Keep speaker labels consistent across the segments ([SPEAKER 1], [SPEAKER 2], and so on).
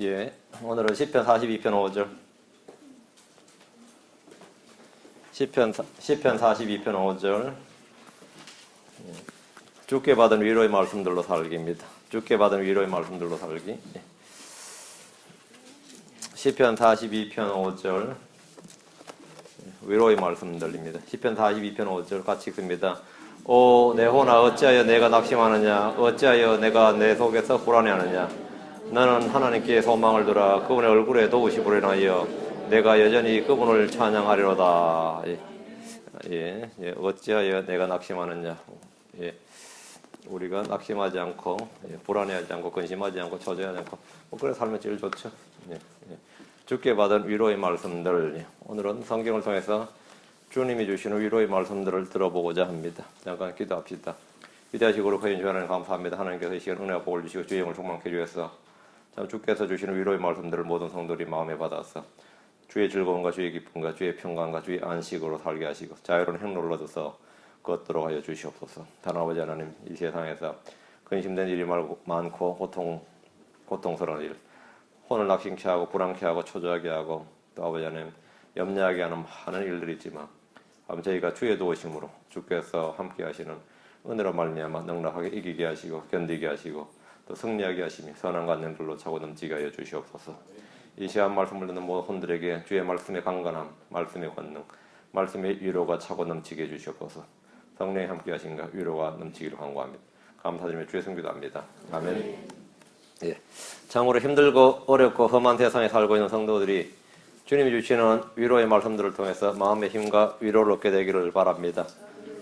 [SPEAKER 1] 예, 오늘은 시편 42편 5절. 시편 42편 5절. 주께 받은 위로의 말씀들로 살기입니다. 주께 받은 위로의 말씀들로 살기. 시편 42편 5절. 위로의 말씀들입니다. 시편 42편 5절 같이 읽습니다. 오, 내 혼아, 어찌하여 내가 낙심하느냐? 어찌하여 내가 내 속에서 불안해하느냐? 나는 하나님께 소망을 두라. 그분의 얼굴에 도우심으로 인하여 내가 여전히 그분을 찬양하리로다. 예, 어찌하여 내가 낙심하느냐? 예, 우리가 낙심하지 않고, 불안해하지 않고, 근심하지 않고, 초조하지 않고, 그래 살면 제일 좋죠. 주께 받은 위로의 말씀들. 오늘은 성경을 통해서 주님이 주시는 위로의 말씀들을 들어보고자 합니다. 잠깐 기도합시다. 위대하시고 거룩하신 주 하나님 감사합니다. 하나님께서 이 시간 은혜와 복을 주시고 주의 영을 충만케 해주셔서 참 주께서 주시는 위로의 말씀들을 모든 성도들이 마음에 받아서 주의 즐거움과 주의 기쁨과 주의 평강과 주의 안식으로 살게 하시고 자유로운 행로를 얻어서 걷도록 하여 주시옵소서. 하나님 아버지 하나님, 이 세상에서 근심된 일이 많고 고통스러운 일, 혼을 낙심케 하고 불안케 하고 초조하게 하고 또 아버지 하나님 염려하게 하는 많은 일들이 있지만 저희가 주의 도우심으로 주께서 함께 하시는 은혜로 말미암아 넉넉하게 이기게 하시고 견디게 하시고 또 승리하게 하시며 선한 안녕들로 차고 넘치게 하여 주시옵소서. 이 시간 말씀을 듣는 모든 분들에게 주의 말씀의 강건함, 말씀의 권능, 말씀의 위로가 차고 넘치게 해주시옵소서. 성령이 함께 하신가 위로가 넘치기를 간구합니다. 감사드리며 주의 성기도합니다. 아멘. 예, 참으로 힘들고 어렵고 험한 세상에 살고 있는 성도들이 주님이 주시는 위로의 말씀들을 통해서 마음의 힘과 위로를 얻게 되기를 바랍니다.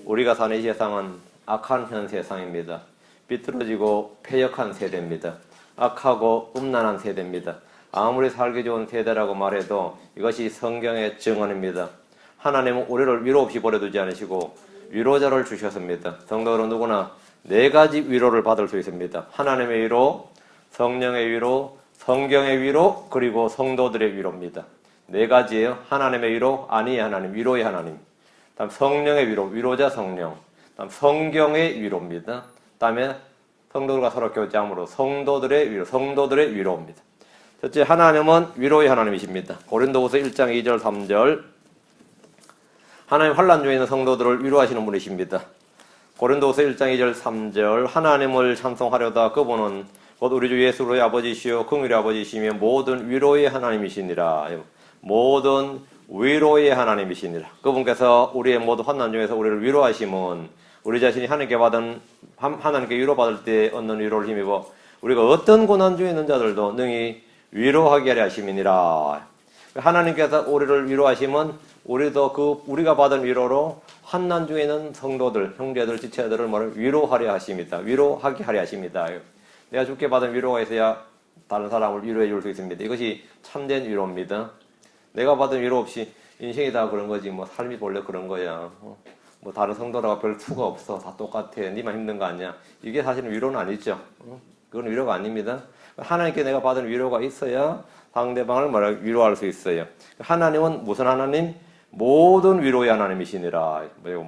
[SPEAKER 1] 우리가 사는 이 세상은 악한 현 세상입니다. 비뚤어지고 패역한 세대입니다. 악하고 음란한 세대입니다. 아무리 살기 좋은 세대라고 말해도 이것이 성경의 증언입니다. 하나님은 우리를 위로 없이 버려두지 않으시고 위로자를 주셨습니다. 성도들은 누구나 네 가지 위로를 받을 수 있습니다. 하나님의 위로, 성령의 위로, 성경의 위로, 그리고 성도들의 위로입니다. 네 가지예요. 하나님의 위로, 아니의 하나님, 위로의 하나님. 다음 성령의 위로, 위로자 성령. 다음 성경의 위로입니다. 다음에 성도들과 서로 교제함으로 성도들의 위로, 성도들의 위로입니다. 첫째, 하나님은 위로의 하나님이십니다. 고린도후서 1장 2절 3절. 하나님 환난 중에 있는 성도들을 위로하시는 분이십니다. 고린도후서 1장 2절 3절. 하나님을 찬송하려다 그분은 곧 우리 주 예수로의 아버지시요 긍휼의 아버지시며 모든 위로의 하나님이시니라. 모든 위로의 하나님이시니라. 그분께서 우리의 모든 환난 중에서 우리를 위로하심은 우리 자신이 하나님께 위로받을 때 얻는 위로를 힘입어 우리가 어떤 고난 중에 있는 자들도 능히 위로하게 하려 하심이니라. 하나님께서 우리를 위로하심은 우리도 우리가 받은 위로로 환난 중에 있는 성도들, 형제들, 지체들을 위로하려 하십니다. 위로하게 하려 하십니다. 내가 주께 받은 위로가 있어야 다른 사람을 위로해 줄 수 있습니다. 이것이 참된 위로입니다. 내가 받은 위로 없이 인생이 다 그런 거지 삶이 원래 그런 거야. 다른 성도라고 별 수가 없어. 다 똑같아. 니만 힘든 거 아니야. 이게 사실은 위로는 아니죠. 그건 위로가 아닙니다. 하나님께 내가 받은 위로가 있어야 상대방을 위로할 수 있어요. 하나님은 무슨 하나님? 모든 위로의 하나님이시니라.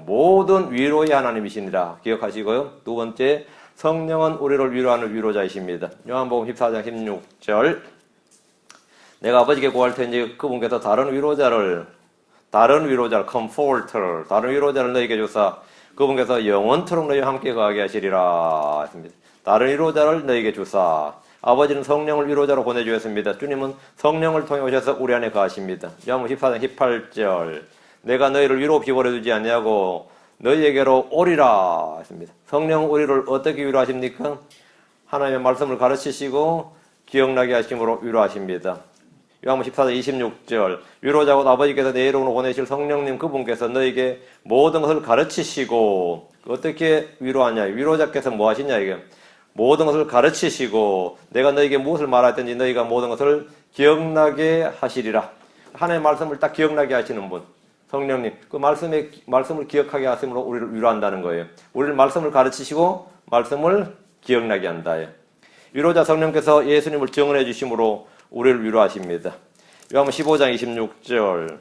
[SPEAKER 1] 모든 위로의 하나님이시니라. 기억하시고요. 두 번째, 성령은 우리를 위로하는 위로자이십니다. 요한복음 14장 16절. 내가 아버지께 구할 테니 그분께서 다른 위로자를 comforter, 다른 위로자를 너희에게 주사 그분께서 영원토록 너희와 함께 거하게 하시리라 했습니다. 다른 위로자를 너희에게 주사. 아버지는 성령을 위로자로 보내주셨습니다. 주님은 성령을 통해 오셔서 우리 안에 거하십니다. 요한복음 14장 18절. 내가 너희를 위로 없이 버려두지 아니하고 너희에게로 오리라 했습니다. 성령은 우리를 어떻게 위로하십니까? 하나님의 말씀을 가르치시고 기억나게 하심으로 위로하십니다. 요한복음 14장 26절. 위로자고 아버지께서 내 이름으로 보내실 성령님 그분께서 너에게 모든 것을 가르치시고 어떻게 위로하냐? 위로자께서 뭐 하시냐 이게? 모든 것을 가르치시고 내가 너에게 무엇을 말하든지 너희가 모든 것을 기억나게 하시리라. 하나님의 말씀을 딱 기억나게 하시는 분. 성령님. 그 말씀을 기억하게 하심으로 우리를 위로한다는 거예요. 우리를 말씀을 가르치시고 말씀을 기억나게 한다. 위로자 성령께서 예수님을 증언해 주심으로 우리를 위로하십니다. 요한복음 15장 26절.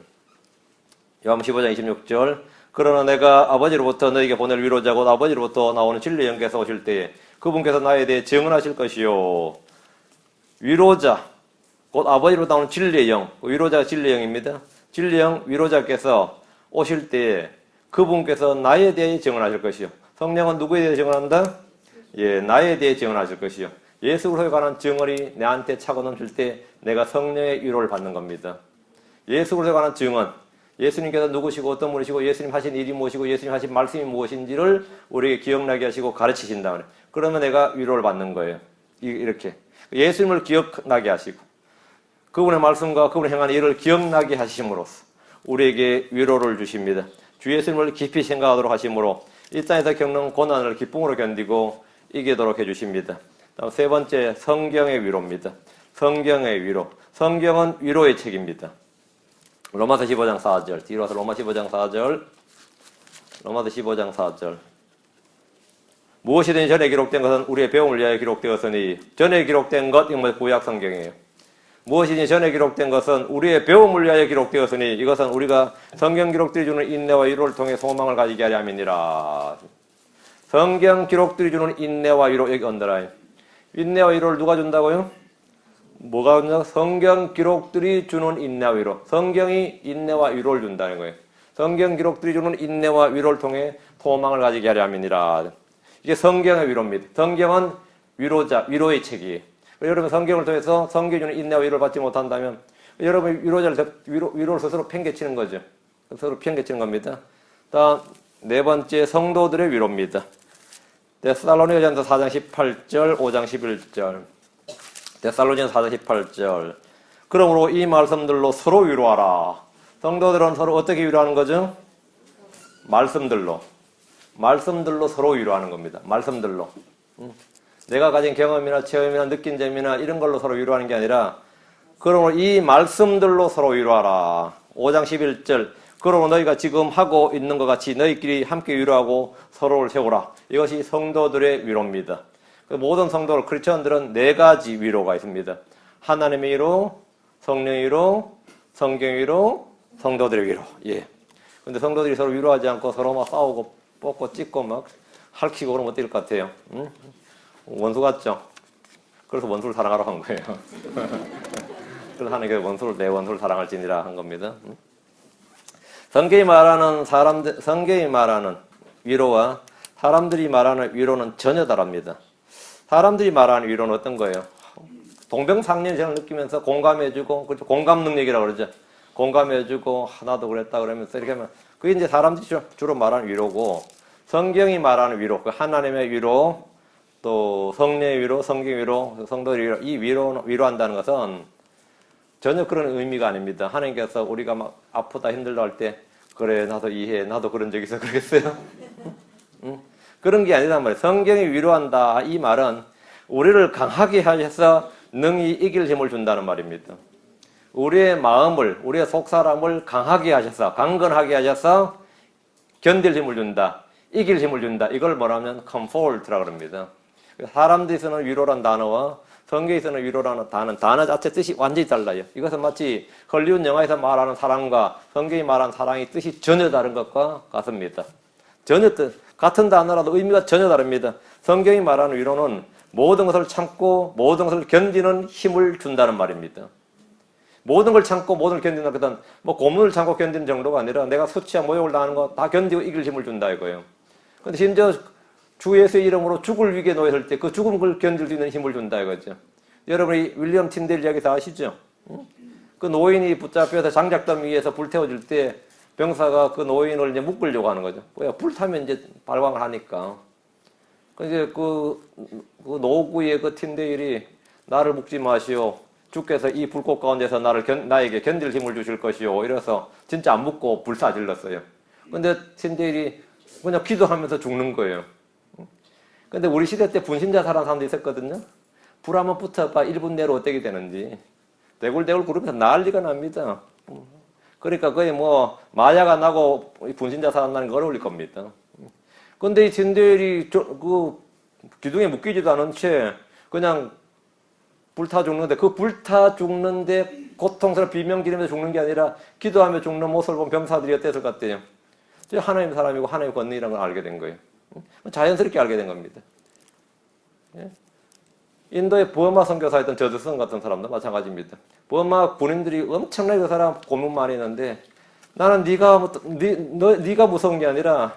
[SPEAKER 1] 요한복음 15장 26절. 그러나 내가 아버지로부터 너에게 보낼 위로자고 아버지로부터 나오는 진리 영께서 오실 때에 그분께서 나에 대해 증언하실 것이요. 위로자, 곧 아버지로 나오는 진리의 영, 위로자가 진리의 영입니다. 진리의 영, 위로자께서 오실 때에 그분께서 나에 대해 증언하실 것이요. 성령은 누구에 대해 증언한다? 예, 나에 대해 증언하실 것이요. 예수 그리스도에 관한 증언이 내한테 차고 넘칠 때 내가 성령의 위로를 받는 겁니다. 예수 그리스도에 관한 증언, 예수님께서 누구시고 어떤 분이시고 예수님 하신 일이 무엇이고 예수님 하신 말씀이 무엇인지를 우리에게 기억나게 하시고 가르치신다. 그러면 내가 위로를 받는 거예요. 이렇게 예수님을 기억나게 하시고 그분의 말씀과 그분의 행한 일을 기억나게 하심으로써 우리에게 위로를 주십니다. 주 예수님을 깊이 생각하도록 하심으로 이 땅에서 겪는 고난을 기쁨으로 견디고 이기도록 해주십니다. 다음 세 번째, 성경의 위로입니다. 성경의 위로. 성경은 위로의 책입니다. 로마서 15장 4절. 뒤로 와서 로마 15장 4절. 로마서 15장 4절. 무엇이든지 전에 기록된 것은 우리의 배움을 위하여 기록되었으니, 전에 기록된 것, 이건 구약 성경이에요. 무엇이든지 전에 기록된 것은 우리의 배움을 위하여 기록되었으니, 이것은 우리가 성경 기록들이 주는 인내와 위로를 통해 소망을 가지게 하려 함이니라. 성경 기록들이 주는 인내와 위로, 여기 언더라인. 인내와 위로를 누가 준다고요? 뭐가 준다? 성경 기록들이 주는 인내와 위로. 성경이 인내와 위로를 준다는 거예요. 성경 기록들이 주는 인내와 위로를 통해 소망을 가지게 하려 함이니라. 이게 성경의 위로입니다. 성경은 위로의 책이에요. 여러분 성경을 통해서 성경이 주는 인내와 위로를 받지 못한다면 여러분 위로를 스스로 팽개치는 거죠. 스스로 팽개치는 겁니다. 다음 네 번째, 성도들의 위로입니다. 데살로니가전서 4장 18절, 5장 11절. 데살로니가전서 4장 18절. 그러므로 이 말씀들로 서로 위로하라. 성도들은 서로 어떻게 위로하는 거죠? 말씀들로 서로 위로하는 겁니다. 말씀들로. 내가 가진 경험이나 체험이나 느낀 점이나 이런 걸로 서로 위로하는 게 아니라 그러므로 이 말씀들로 서로 위로하라. 5장 11절. 그러므로 너희가 지금 하고 있는 것 같이 너희끼리 함께 위로하고 서로를 세우라. 이것이 성도들의 위로입니다. 모든 성도들, 크리스천들은 네 가지 위로가 있습니다. 하나님의 위로, 성령의 위로, 성경의 위로, 성도들의 위로. 예. 근데 성도들이 서로 위로하지 않고 서로 막 싸우고 뽑고 찢고 막 핥히고 그러면 어떨 것 같아요? 응? 원수 같죠? 그래서 원수를 사랑하라고 한 거예요. 그래서 하나님께서 내 원수를 사랑할지니라 한 겁니다. 성경이 말하는 위로와 사람들이 말하는 위로는 전혀 다릅니다. 사람들이 말하는 위로는 어떤 거예요? 동병상련을 느끼면서 공감해주고, 그렇죠? 공감 능력이라고 그러죠. 공감해주고, 나도 그랬다 그러면서 이렇게 하면, 그게 이제 사람들이 주로 말하는 위로고, 성경이 말하는 위로, 그 하나님의 위로, 또 성령의 위로, 성경의 위로, 성도의 위로, 이 위로한다는 것은 전혀 그런 의미가 아닙니다. 하나님께서 우리가 막 아프다 힘들다 할 때 그래 나도 이해해, 나도 그런 적 있어 그러겠어요? 그런 게 아니란 말이에요. 성경이 위로한다 이 말은 우리를 강하게 하셔서 능히 이길 힘을 준다는 말입니다. 우리의 마음을, 우리의 속사람을 강하게 하셔서, 강건하게 하셔서 견딜 힘을 준다, 이길 힘을 준다. 이걸 뭐라면 comfort라고 합니다. 사람들에서는 위로란 단어와 성경에서는 위로라는 단어 자체 뜻이 완전히 달라요. 이것은 마치 헐리우드 영화에서 말하는 사랑과 성경이 말하는 사랑의 뜻이 전혀 다른 것과 같습니다. 전혀 같은 단어라도 의미가 전혀 다릅니다. 성경이 말하는 위로는 모든 것을 참고 모든 것을 견디는 힘을 준다는 말입니다. 모든 걸 참고 모든 걸 견디는 것은 뭐 고문을 참고 견디는 정도가 아니라 내가 수치와 모욕을 당하는 거 다 견디고 이길 힘을 준다 이거예요. 근데 심지어 주 예수의 이름으로 죽을 위기에 놓였을 때 그 죽음을 견딜 수 있는 힘을 준다 이거죠. 여러분이 윌리엄 틴델 이야기 다 아시죠? 그 노인이 붙잡혀서 장작담 위에서 불태워질 때 병사가 그 노인을 이제 묶으려고 하는 거죠. 왜? 불타면 이제 발광을 하니까. 이제 그 노구의 그 틴데일이 나를 묶지 마시오. 주께서 이 불꽃 가운데서 나에게 견딜 힘을 주실 것이오. 이래서 진짜 안 묶고 불사질렀어요. 근데 틴데일이 그냥 기도하면서 죽는 거예요. 근데 우리 시대 때 분신자사라는 사람도 있었거든요. 불 한번 붙어봐 1분 내로 어떻게 되는지. 대굴대굴 구르면서 난리가 납니다. 그러니까 거의 뭐 마야가 나고 분신자사 나는 거 어려울 겁니다. 근데 이 틴데일이 그 기둥에 묶이지도 않은 채 그냥 불타 죽는데 그 불타 죽는데 고통스러워 비명 지르면서 죽는 게 아니라 기도하며 죽는 모습을 본 병사들이 어땠을 것 같아요? 하나님 사람이고 하나님 의 권능이라는 걸 알게 된 거예요. 자연스럽게 알게 된 겁니다. 예? 인도의 버마 선교사였던 저드슨 같은 사람도 마찬가지입니다. 버마 군인들이 엄청나게 그 사람 고문 많이 했는데 나는 네가 무서운 게 아니라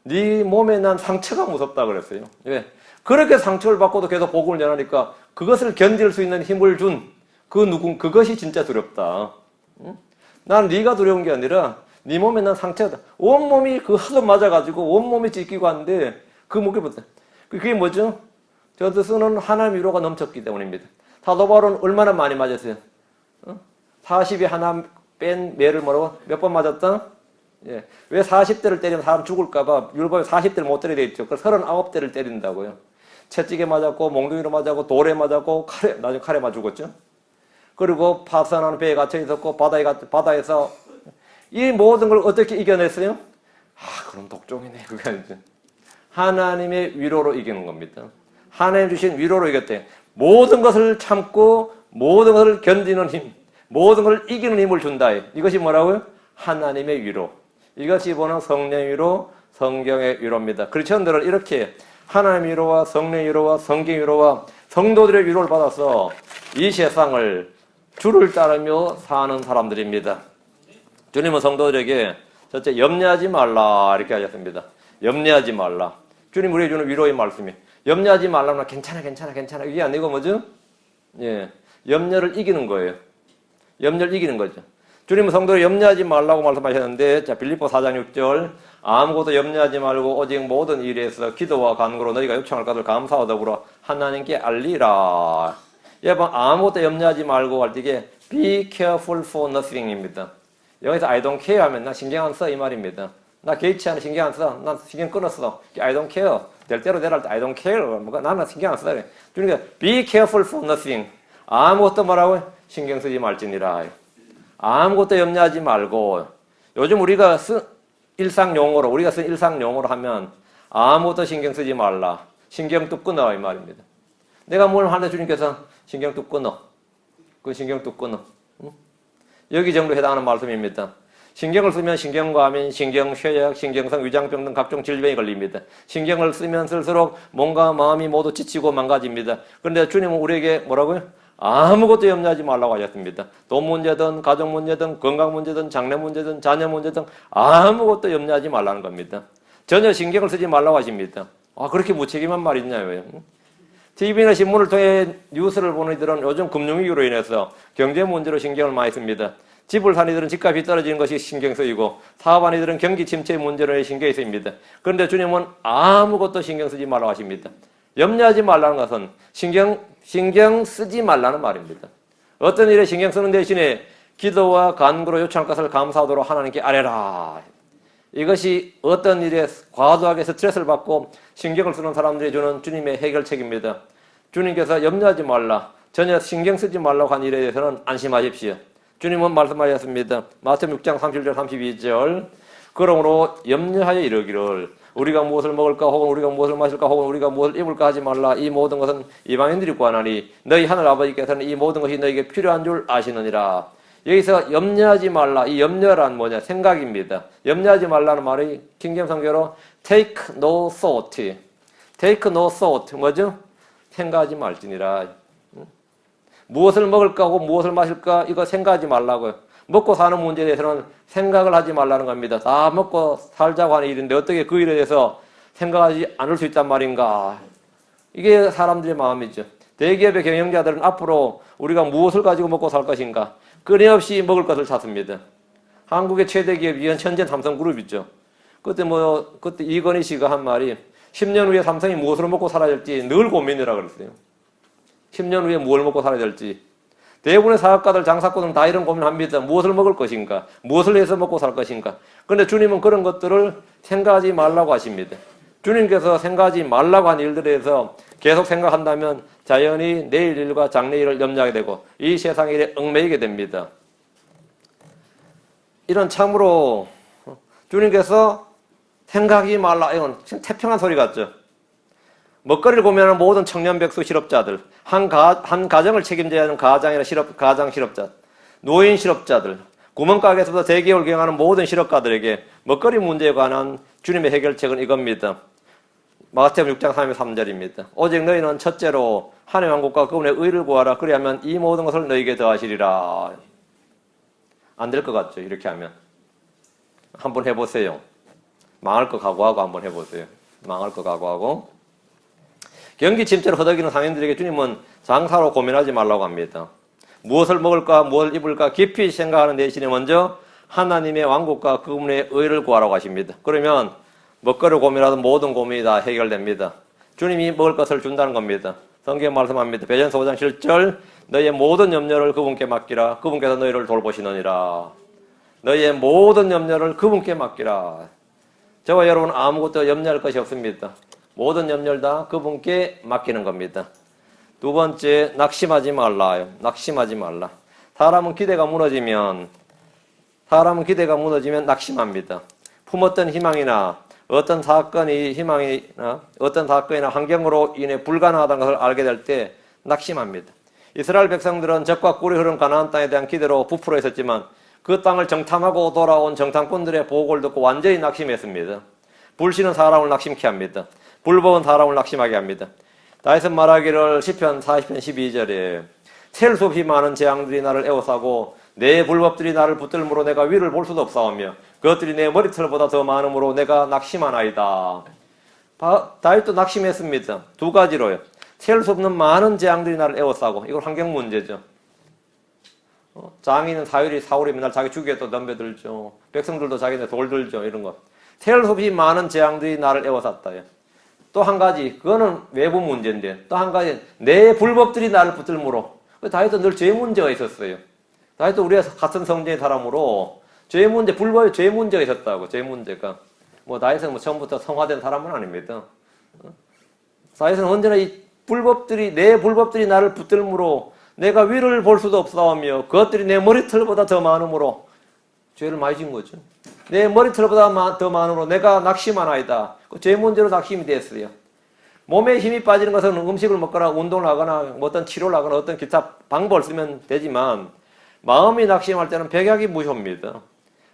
[SPEAKER 1] 네 몸에 난 상처가 무섭다 그랬어요. 왜? 그렇게 상처를 받고도 계속 복음을 전하니까 그것을 견딜 수 있는 힘을 준 그것이 진짜 두렵다. 응? 난 네가 두려운 게 아니라 네 몸에 난 상처다. 온몸이 그 하도 맞아가지고 온몸이 찢기고 하는데 그 목표부터 그게 뭐죠? 저드슨은 하나님의 위로가 넘쳤기 때문입니다. 사도 바울은 얼마나 많이 맞았어요? 40이 하나 뺀 매를 뭐라고? 몇 번 맞았다? 예. 왜 40대를 때리면 사람 죽을까봐 율법에 40대를 못 때리게 돼 있죠. 그래서 39대를 때린다고요. 채찍에 맞았고, 몽둥이로 맞았고, 돌에 맞았고, 나중에 칼에 맞아 죽었죠. 그리고 파산하는 배에 갇혀 있었고, 바다에서 이 모든 걸 어떻게 이겨냈어요? 그럼 독종이네. 그게 아니죠. 하나님의 위로로 이기는 겁니다. 하나님 주신 위로로 이겼대. 모든 것을 참고, 모든 것을 견디는 힘, 모든 것을 이기는 힘을 준다. 이것이 뭐라고요? 하나님의 위로. 이것이 보는 성령의 위로, 성경의 위로입니다. 크리스천들은 이렇게 하나님의 위로와 성령의 위로와 성경의 위로와 성도들의 위로를 받아서 이 세상을 주를 따르며 사는 사람들입니다. 주님은 성도들에게 첫째 염려하지 말라 이렇게 하셨습니다. 염려하지 말라. 주님 우리에게 주는 위로의 말씀이 염려하지 말라면 괜찮아 이게 아니고 뭐죠? 예, 염려를 이기는 거예요. 염려를 이기는 거죠. 주님은 성도를 염려하지 말라고 말씀하셨는데, 자, 빌립보 4장 6절, 아무것도 염려하지 말고 오직 모든 일에서 기도와 간구로 너희가 요청할 것을 감사와 더불어 하나님께 알리라. 여러분, 아무것도 염려하지 말고 할 때 이게 be careful for nothing입니다. 여기서 I don't care 하면 나 신경 안 써 이 말입니다. 나 개의치 않아 신경 안 써. 나 신경 끊었어. I don't care. 될 대로 되라 할 때 I don't care. 나는 신경 안 써. 주님께서 be careful for nothing. 아무것도 뭐라고 신경 쓰지 말지니라. 아무것도 염려하지 말고 요즘 우리가 쓴 일상용어로 하면 아무것도 신경 쓰지 말라. 신경 뚝 끊어 이 말입니다. 내가 뭘 하는데 주님께서 신경 뚝 끊어. 그 신경 뚝 끊어. 응? 여기 정도 해당하는 말씀입니다. 신경을 쓰면 신경과민, 신경쇠약, 신경성 위장병 등 각종 질병이 걸립니다. 신경을 쓰면 쓸수록 몸과 마음이 모두 지치고 망가집니다. 그런데 주님은 우리에게 뭐라고요? 아무것도 염려하지 말라고 하셨습니다. 돈 문제든 가정 문제든 건강 문제든 장래 문제든 자녀 문제든 아무것도 염려하지 말라는 겁니다. 전혀 신경을 쓰지 말라고 하십니다. 그렇게 무책임한 말이 있냐고요. TV나 신문을 통해 뉴스를 보는 이들은 요즘 금융위기로 인해서 경제 문제로 신경을 많이 씁니다. 집을 산 이들은 집값이 떨어지는 것이 신경 쓰이고 사업한 이들은 경기 침체 문제로 신경이 쓰입니다. 그런데 주님은 아무것도 신경 쓰지 말라고 하십니다. 염려하지 말라는 것은 신경 쓰지 말라는 말입니다. 어떤 일에 신경 쓰는 대신에 기도와 간구로 요청할 것을 감사하도록 하나님께 아뢰라. 이것이 어떤 일에 과도하게 스트레스를 받고 신경을 쓰는 사람들이 주는 주님의 해결책입니다. 주님께서 염려하지 말라, 전혀 신경 쓰지 말라고 한 일에 대해서는 안심하십시오. 주님은 말씀하셨습니다. 마태복음 6장 31절 32절 그러므로 염려하여 이르기를 우리가 무엇을 먹을까 혹은 우리가 무엇을 마실까 혹은 우리가 무엇을 입을까 하지 말라. 이 모든 것은 이방인들이 구하나니 너희 하늘 아버지께서는 이 모든 것이 너희에게 필요한 줄 아시느니라. 여기서 염려하지 말라. 이 염려란 뭐냐? 생각입니다. 염려하지 말라는 말이 킹제임스 성경으로 take no thought. take no thought. 뭐죠? 생각하지 말지니라. 무엇을 먹을까 하고 무엇을 마실까 이거 생각하지 말라고요. 먹고 사는 문제에 대해서는 생각을 하지 말라는 겁니다. 다 먹고 살자고 하는 일인데 어떻게 그 일에 대해서 생각하지 않을 수 있단 말인가. 이게 사람들의 마음이죠. 대기업의 경영자들은 앞으로 우리가 무엇을 가지고 먹고 살 것인가 끊임없이 먹을 것을 찾습니다. 한국의 최대 기업이 현재 삼성그룹이죠. 그때 이건희 씨가 한 말이 10년 후에 삼성이 무엇으로 먹고 살아야 될지 늘 고민이라 그랬어요. 10년 후에 무엇을 먹고 살아야 될지. 대부분의 사업가들, 장사꾼은 다 이런 고민합니다. 무엇을 먹을 것인가? 무엇을 해서 먹고 살 것인가? 그런데 주님은 그런 것들을 생각하지 말라고 하십니다. 주님께서 생각하지 말라고 한 일들에 대해서 계속 생각한다면 자연히 내일 일과 장래 일을 염려하게 되고 이 세상 일에 얽매이게 됩니다. 이런 참으로 주님께서 생각하지 말라. 이건 태평한 소리 같죠. 먹거리를 고민하는 모든 청년 백수 실업자들, 한 가정을 책임져야 하는 가장 실업자, 노인 실업자들, 구멍가게에서부터 대기업을 경영하는 모든 실업가들에게 먹거리 문제에 관한 주님의 해결책은 이겁니다. 마가복음 6장 33절입니다. 오직 너희는 첫째로 하나님의 왕국과 그분의 의를 구하라. 그리하면 이 모든 것을 너희에게 더하시리라. 안 될 것 같죠? 이렇게 하면. 한번 해보세요. 망할 거 각오하고 한번 해보세요. 망할 거 각오하고. 경기 침체를 허덕이는 상인들에게 주님은 장사로 고민하지 말라고 합니다. 무엇을 먹을까, 무엇을 입을까 깊이 생각하는 대신에 먼저 하나님의 왕국과 그분의 의를 구하라고 하십니다. 그러면 먹거리 고민하던 모든 고민이 다 해결됩니다. 주님이 먹을 것을 준다는 겁니다. 성경 말씀합니다. 베드로전서 5장 7절 너희의 모든 염려를 그분께 맡기라. 그분께서 너희를 돌보시느니라. 너희의 모든 염려를 그분께 맡기라. 저와 여러분 아무것도 염려할 것이 없습니다. 모든 염려를 다 그분께 맡기는 겁니다. 두 번째, 낙심하지 말라요. 낙심하지 말라. 사람은 기대가 무너지면 낙심합니다. 품었던 희망이나 어떤 사건이나 환경으로 인해 불가능하다는 것을 알게 될 때 낙심합니다. 이스라엘 백성들은 적과 꿀이 흐르는 가나안 땅에 대한 기대로 부풀어 있었지만 그 땅을 정탐하고 돌아온 정탐꾼들의 보고를 듣고 완전히 낙심했습니다. 불신은 사람을 낙심케 합니다. 불법은 사람을 낙심하게 합니다. 다윗은 말하기를 시편 40편 12절에 셀 수 없이 많은 재앙들이 나를 에워싸고 내 불법들이 나를 붙들므로 내가 위를 볼 수도 없사오며 그것들이 내 머리털보다 더 많으므로 내가 낙심하나이다. 다윗도 낙심했습니다. 두 가지로요. 셀 수 없는 많은 재앙들이 나를 에워싸고, 이건 환경 문제죠. 장인은 사울이 맨날 자기 주기에 또 덤벼들죠. 백성들도 자기네 돌 들죠. 이런 것. 셀 수 없이 많은 재앙들이 나를 에워쌌다요. 또 한 가지, 그거는 외부 문제인데, 또 한 가지, 내 불법들이 나를 붙들므로. 다윗도 늘 죄 문제가 있었어요. 다윗도 우리가 같은 성전의 사람으로 죄 문제, 불법의 죄 문제가 있었다고, 죄 문제가. 다윗은 처음부터 성화된 사람은 아닙니다. 다윗은 언제나 내 불법들이 나를 붙들므로 내가 위를 볼 수도 없사오며 그것들이 내 머리털보다 더 많으므로 죄를 많이 지은 거죠. 내 머리털보다 더 많으므로 내가 낙심하나이다. 죄 문제로 낙심이 됐어요. 몸에 힘이 빠지는 것은 음식을 먹거나 운동을 하거나 어떤 치료를 하거나 어떤 기타 방법을 쓰면 되지만 마음이 낙심할 때는 백약이 무효입니다.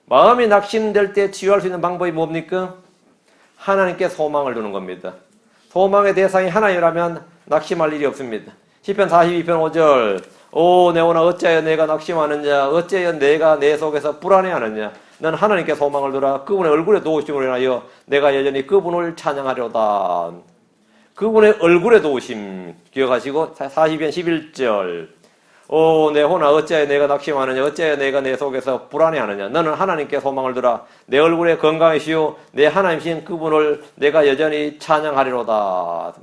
[SPEAKER 1] 마음이 낙심될 때 치유할 수 있는 방법이 뭡니까? 하나님께 소망을 두는 겁니다. 소망의 대상이 하나님이라면 낙심할 일이 없습니다. 시편 42편 5절 오 내 혼아 어찌하여 내가 낙심하느냐 어찌하여 내가 내 속에서 불안해하느냐 넌 하나님께 소망을 두라. 그분의 얼굴에 도우심으로 인하여 내가 여전히 그분을 찬양하려다. 그분의 얼굴에 도우심 기억하시고 42편 11절 오 내 혼아 어찌하여 내가 낙심하느냐 어찌하여 내가 내 속에서 불안해하느냐 너는 하나님께 소망을 두라. 내 얼굴에 건강이시오 내 하나님이신 그분을 내가 여전히 찬양하리로다.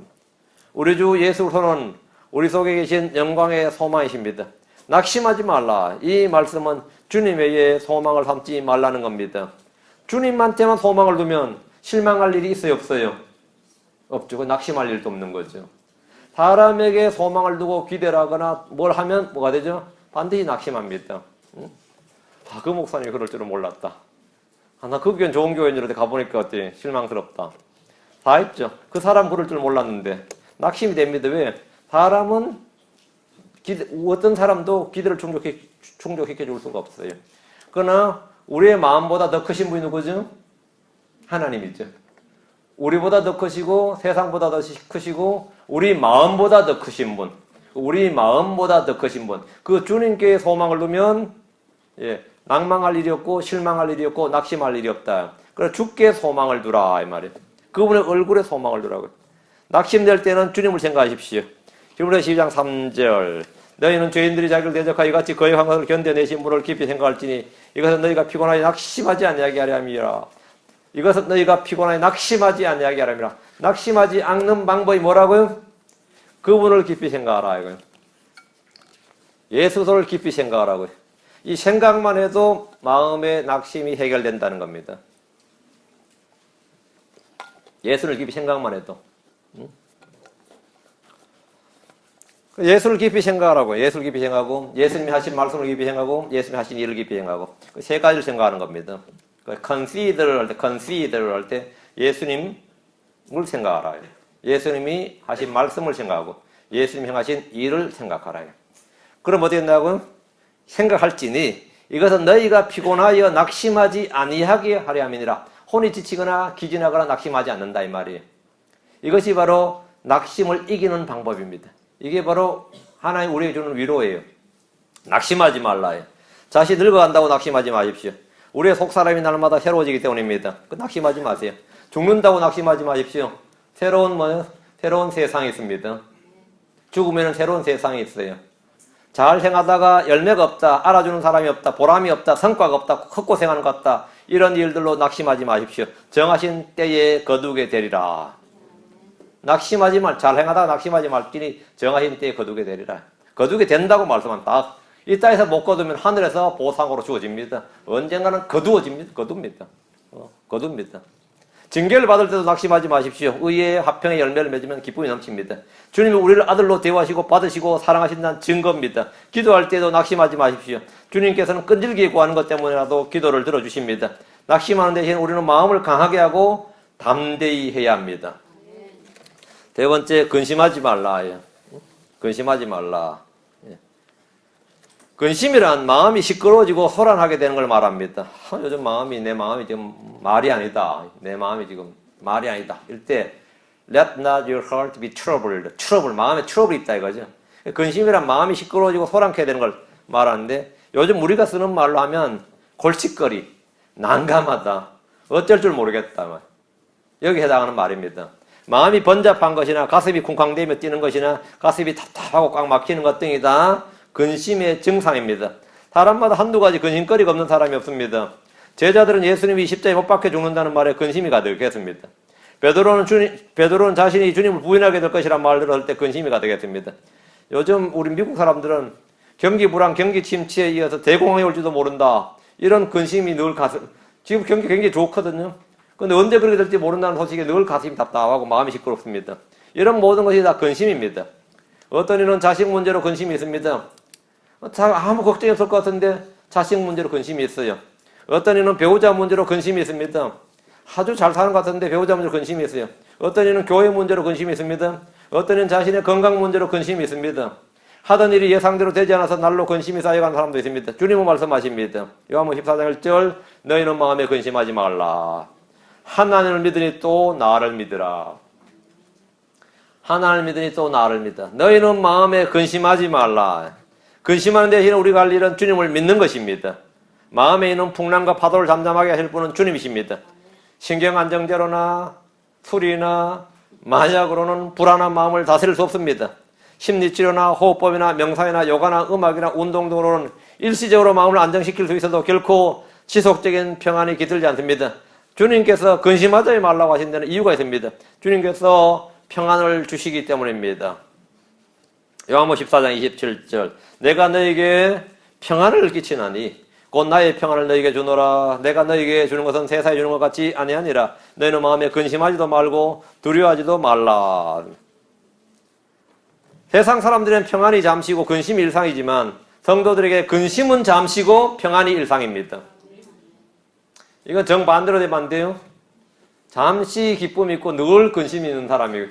[SPEAKER 1] 우리 주 예수 그리스도는 우리 속에 계신 영광의 소망이십니다. 낙심하지 말라. 이 말씀은 주님 외에 소망을 삼지 말라는 겁니다. 주님한테만 소망을 두면 실망할 일이 있어요 없어요? 없죠. 낙심할 일도 없는 거죠. 사람에게 소망을 두고 기대를 하거나 뭘 하면 뭐가 되죠? 반드시 낙심합니다. 그 목사님이 그럴 줄은 몰랐다. 나 그 교회는 좋은 교회인데 가보니까 어때? 실망스럽다. 다 했죠. 그 사람 그럴 줄 몰랐는데 낙심이 됩니다. 왜? 사람은 어떤 사람도 기대를 충족시켜 줄 수가 없어요. 그러나 우리의 마음보다 더 크신 분이 누구죠? 하나님이죠. 우리보다 더 크시고 세상보다 더 크시고 우리 마음보다 더 크신 분. 우리 마음보다 더 크신 분. 그 주님께 소망을 두면 낭망할 일이 없고 실망할 일이 없고 낙심할 일이 없다. 그래서 주께 소망을 두라 이 말이에요. 그분의 얼굴에 소망을 두라고요. 낙심될 때는 주님을 생각하십시오. 히브리서 12장 3절 너희는 죄인들이 자기를 대적하여 이같이 거역한 것을 견뎌내신 분을 깊이 생각할지니 이것은 너희가 피곤하여 낙심하지 아니하게 하려 함이라. 이것은 너희가 피곤하여 낙심하지 아니하게 하려 함이라. 낙심하지 않는 방법이 뭐라고요? 그분을 깊이 생각하라 이거예요. 예수를 깊이 생각하라고요. 이 생각만 해도 마음의 낙심이 해결된다는 겁니다. 예수를 깊이 생각만 해도. 예수를 깊이 생각하라고. 예수를 깊이 생각하고 예수님이 하신 말씀을 깊이 생각하고 예수님이 하신 일을 깊이 생각하고 세 가지를 생각하는 겁니다. consider 할 때 예수님을 생각하라. 예수님이 하신 말씀을 생각하고 예수님이 하신 일을 생각하라. 그럼 어떻게 된다고요? 생각할지니 이것은 너희가 피곤하여 낙심하지 아니하게 하려 함이니라. 혼이 지치거나 기진하거나 낙심하지 않는다 이 말이에요. 이것이 바로 낙심을 이기는 방법입니다. 이게 바로 하나님 우리에게 주는 위로예요. 낙심하지 말라요. 자식 늙어간다고 낙심하지 마십시오. 우리의 속사람이 날마다 새로워지기 때문입니다. 낙심하지 마세요. 죽는다고 낙심하지 마십시오. 새로운 세상이 있습니다. 죽으면 새로운 세상이 있어요. 잘 행하다가 열매가 없다, 알아주는 사람이 없다, 보람이 없다, 성과가 없다, 헛고생하는 것 같다, 이런 일들로 낙심하지 마십시오. 정하신 때에 거두게 되리라. 잘 행하다가 낙심하지 말지니 정하신 때에 거두게 되리라. 거두게 된다고 말씀합니다. 이 땅에서 못 거두면 하늘에서 보상으로 주어집니다. 언젠가는 거둡니다. 징계를 받을 때도 낙심하지 마십시오. 의의 화평의 열매를 맺으면 기쁨이 넘칩니다. 주님이 우리를 아들로 대우하시고 받으시고 사랑하신다는 증거입니다. 기도할 때도 낙심하지 마십시오. 주님께서는 끈질기게 구하는 것 때문이라도 기도를 들어주십니다. 낙심하는 대신 우리는 마음을 강하게 하고 담대히 해야 합니다. 네 번째, 근심하지 말라. 근심하지 말라. 근심이란 마음이 시끄러워지고 소란하게 되는 걸 말합니다. 요즘 내 마음이 지금 말이 아니다. 내 마음이 지금 말이 아니다. 이럴 때 Let not your heart be troubled. 마음에 트러블이 있다 이거죠. 근심이란 마음이 시끄러워지고 소란케 되는 걸 말하는데 요즘 우리가 쓰는 말로 하면 골칫거리, 난감하다, 어쩔 줄 모르겠다. 여기 해당하는 말입니다. 마음이 번잡한 것이나 가슴이 쿵쾅대며 뛰는 것이나 가슴이 답답하고 꽉 막히는 것 등이다. 근심의 증상입니다. 사람마다 한두 가지 근심거리가 없는 사람이 없습니다. 제자들은 예수님이 십자가에 못 박혀 죽는다는 말에 근심이 가득했습니다. 베드로는 자신이 주님을 부인하게 될 것이란 말을 할 때 근심이 가득했습니다. 요즘 우리 미국 사람들은 경기 불안, 경기 침체에 이어서 대공황이 올지도 모른다. 이런 근심이 늘 지금 경기 굉장히 좋거든요. 근데 언제 그렇게 될지 모른다는 소식에 늘 가슴이 답답하고 마음이 시끄럽습니다. 이런 모든 것이 다 근심입니다. 어떤 이는 자식 문제로 근심이 있습니다. 아무 걱정이 없을 것 같은데 자식 문제로 근심이 있어요. 어떤 이는 배우자 문제로 근심이 있습니다. 아주 잘 사는 것 같은데 배우자 문제로 근심이 있어요. 어떤 이는 교회 문제로 근심이 있습니다. 어떤 이는 자신의 건강 문제로 근심이 있습니다. 하던 일이 예상대로 되지 않아서 날로 근심이 쌓여가는 사람도 있습니다. 주님은 말씀하십니다. 요한복음 14장 1절 너희는 마음에 근심하지 말라. 하나님을 믿으니 또 나를 믿으라. 하나님을 믿으니 또 나를 믿어. 너희는 마음에 근심하지 말라. 근심하는 대신 우리가 할 일은 주님을 믿는 것입니다. 마음에 있는 풍랑과 파도를 잠잠하게 하실 분은 주님이십니다. 신경안정제로나 술이나 마약으로는 불안한 마음을 다스릴 수 없습니다. 심리치료나 호흡법이나 명상이나 요가나 음악이나 운동 등으로는 일시적으로 마음을 안정시킬 수 있어도 결코 지속적인 평안이 깃들지 않습니다. 주님께서 근심하지 말라고 하신 데는 이유가 있습니다. 주님께서 평안을 주시기 때문입니다. 요한복음 14장 27절 내가 너에게 평안을 끼치나니 곧 나의 평안을 너에게 주노라. 내가 너에게 주는 것은 세상에 주는 것 같이 아니하니라. 너희는 마음에 근심하지도 말고 두려워하지도 말라. 세상 사람들은 평안이 잠시고 근심이 일상이지만 성도들에게 근심은 잠시고 평안이 일상입니다. 이건 정반대로 되면 안 돼요. 잠시 기쁨이 있고 늘 근심이 있는 사람이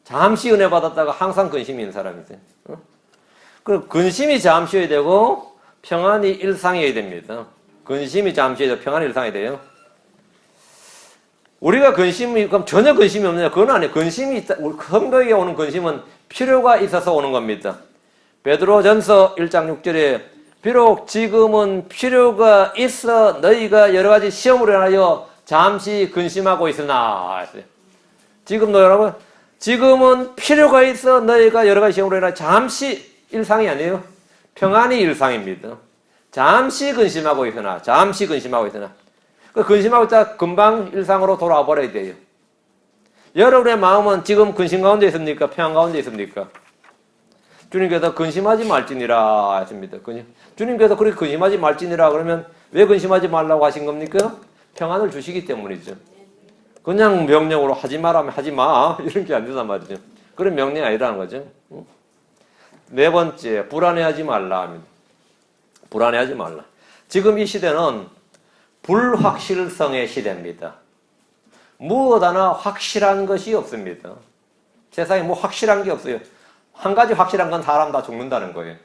[SPEAKER 1] 잠시 은혜 받았다가 항상 근심이 있는 사람이세요. 그리고 근심이 잠시여야 되고 평안이 일상이어야 됩니다. 근심이 잠시여야 되고 평안이 일상이 돼요. 우리가 그럼 전혀 근심이 없느냐? 그건 아니에요. 근심이 있다. 성도에게 오는 근심은 필요가 있어서 오는 겁니다. 베드로전서 1장 6절에 비록 지금은 필요가 있어 너희가 여러 가지 시험으로 인하여 잠시 근심하고 있으나 지금도 여러분 지금은 필요가 있어 너희가 여러 가지 시험으로 인하여 잠시 일상이 아니에요. 평안이 일상입니다. 잠시 근심하고 있으나 그 근심하고 있다가 금방 일상으로 돌아와 버려야 돼요. 여러분의 마음은 지금 근심 가운데 있습니까? 평안 가운데 있습니까? 주님께서 근심하지 말지니라 했습니다. 주님께서 그렇게 근심하지 말지니라 그러면 왜 근심하지 말라고 하신 겁니까? 평안을 주시기 때문이죠. 그냥 명령으로 하지 말라면 하지 마 이런 게 안 된단 말이죠. 그런 명령이 아니라는 거죠. 네 번째, 불안해하지 말라 합니다. 불안해하지 말라. 지금 이 시대는 불확실성의 시대입니다. 무엇 하나 확실한 것이 없습니다. 세상에 뭐 확실한 게 없어요. 한 가지 확실한 건 사람 다 죽는다는 거예요.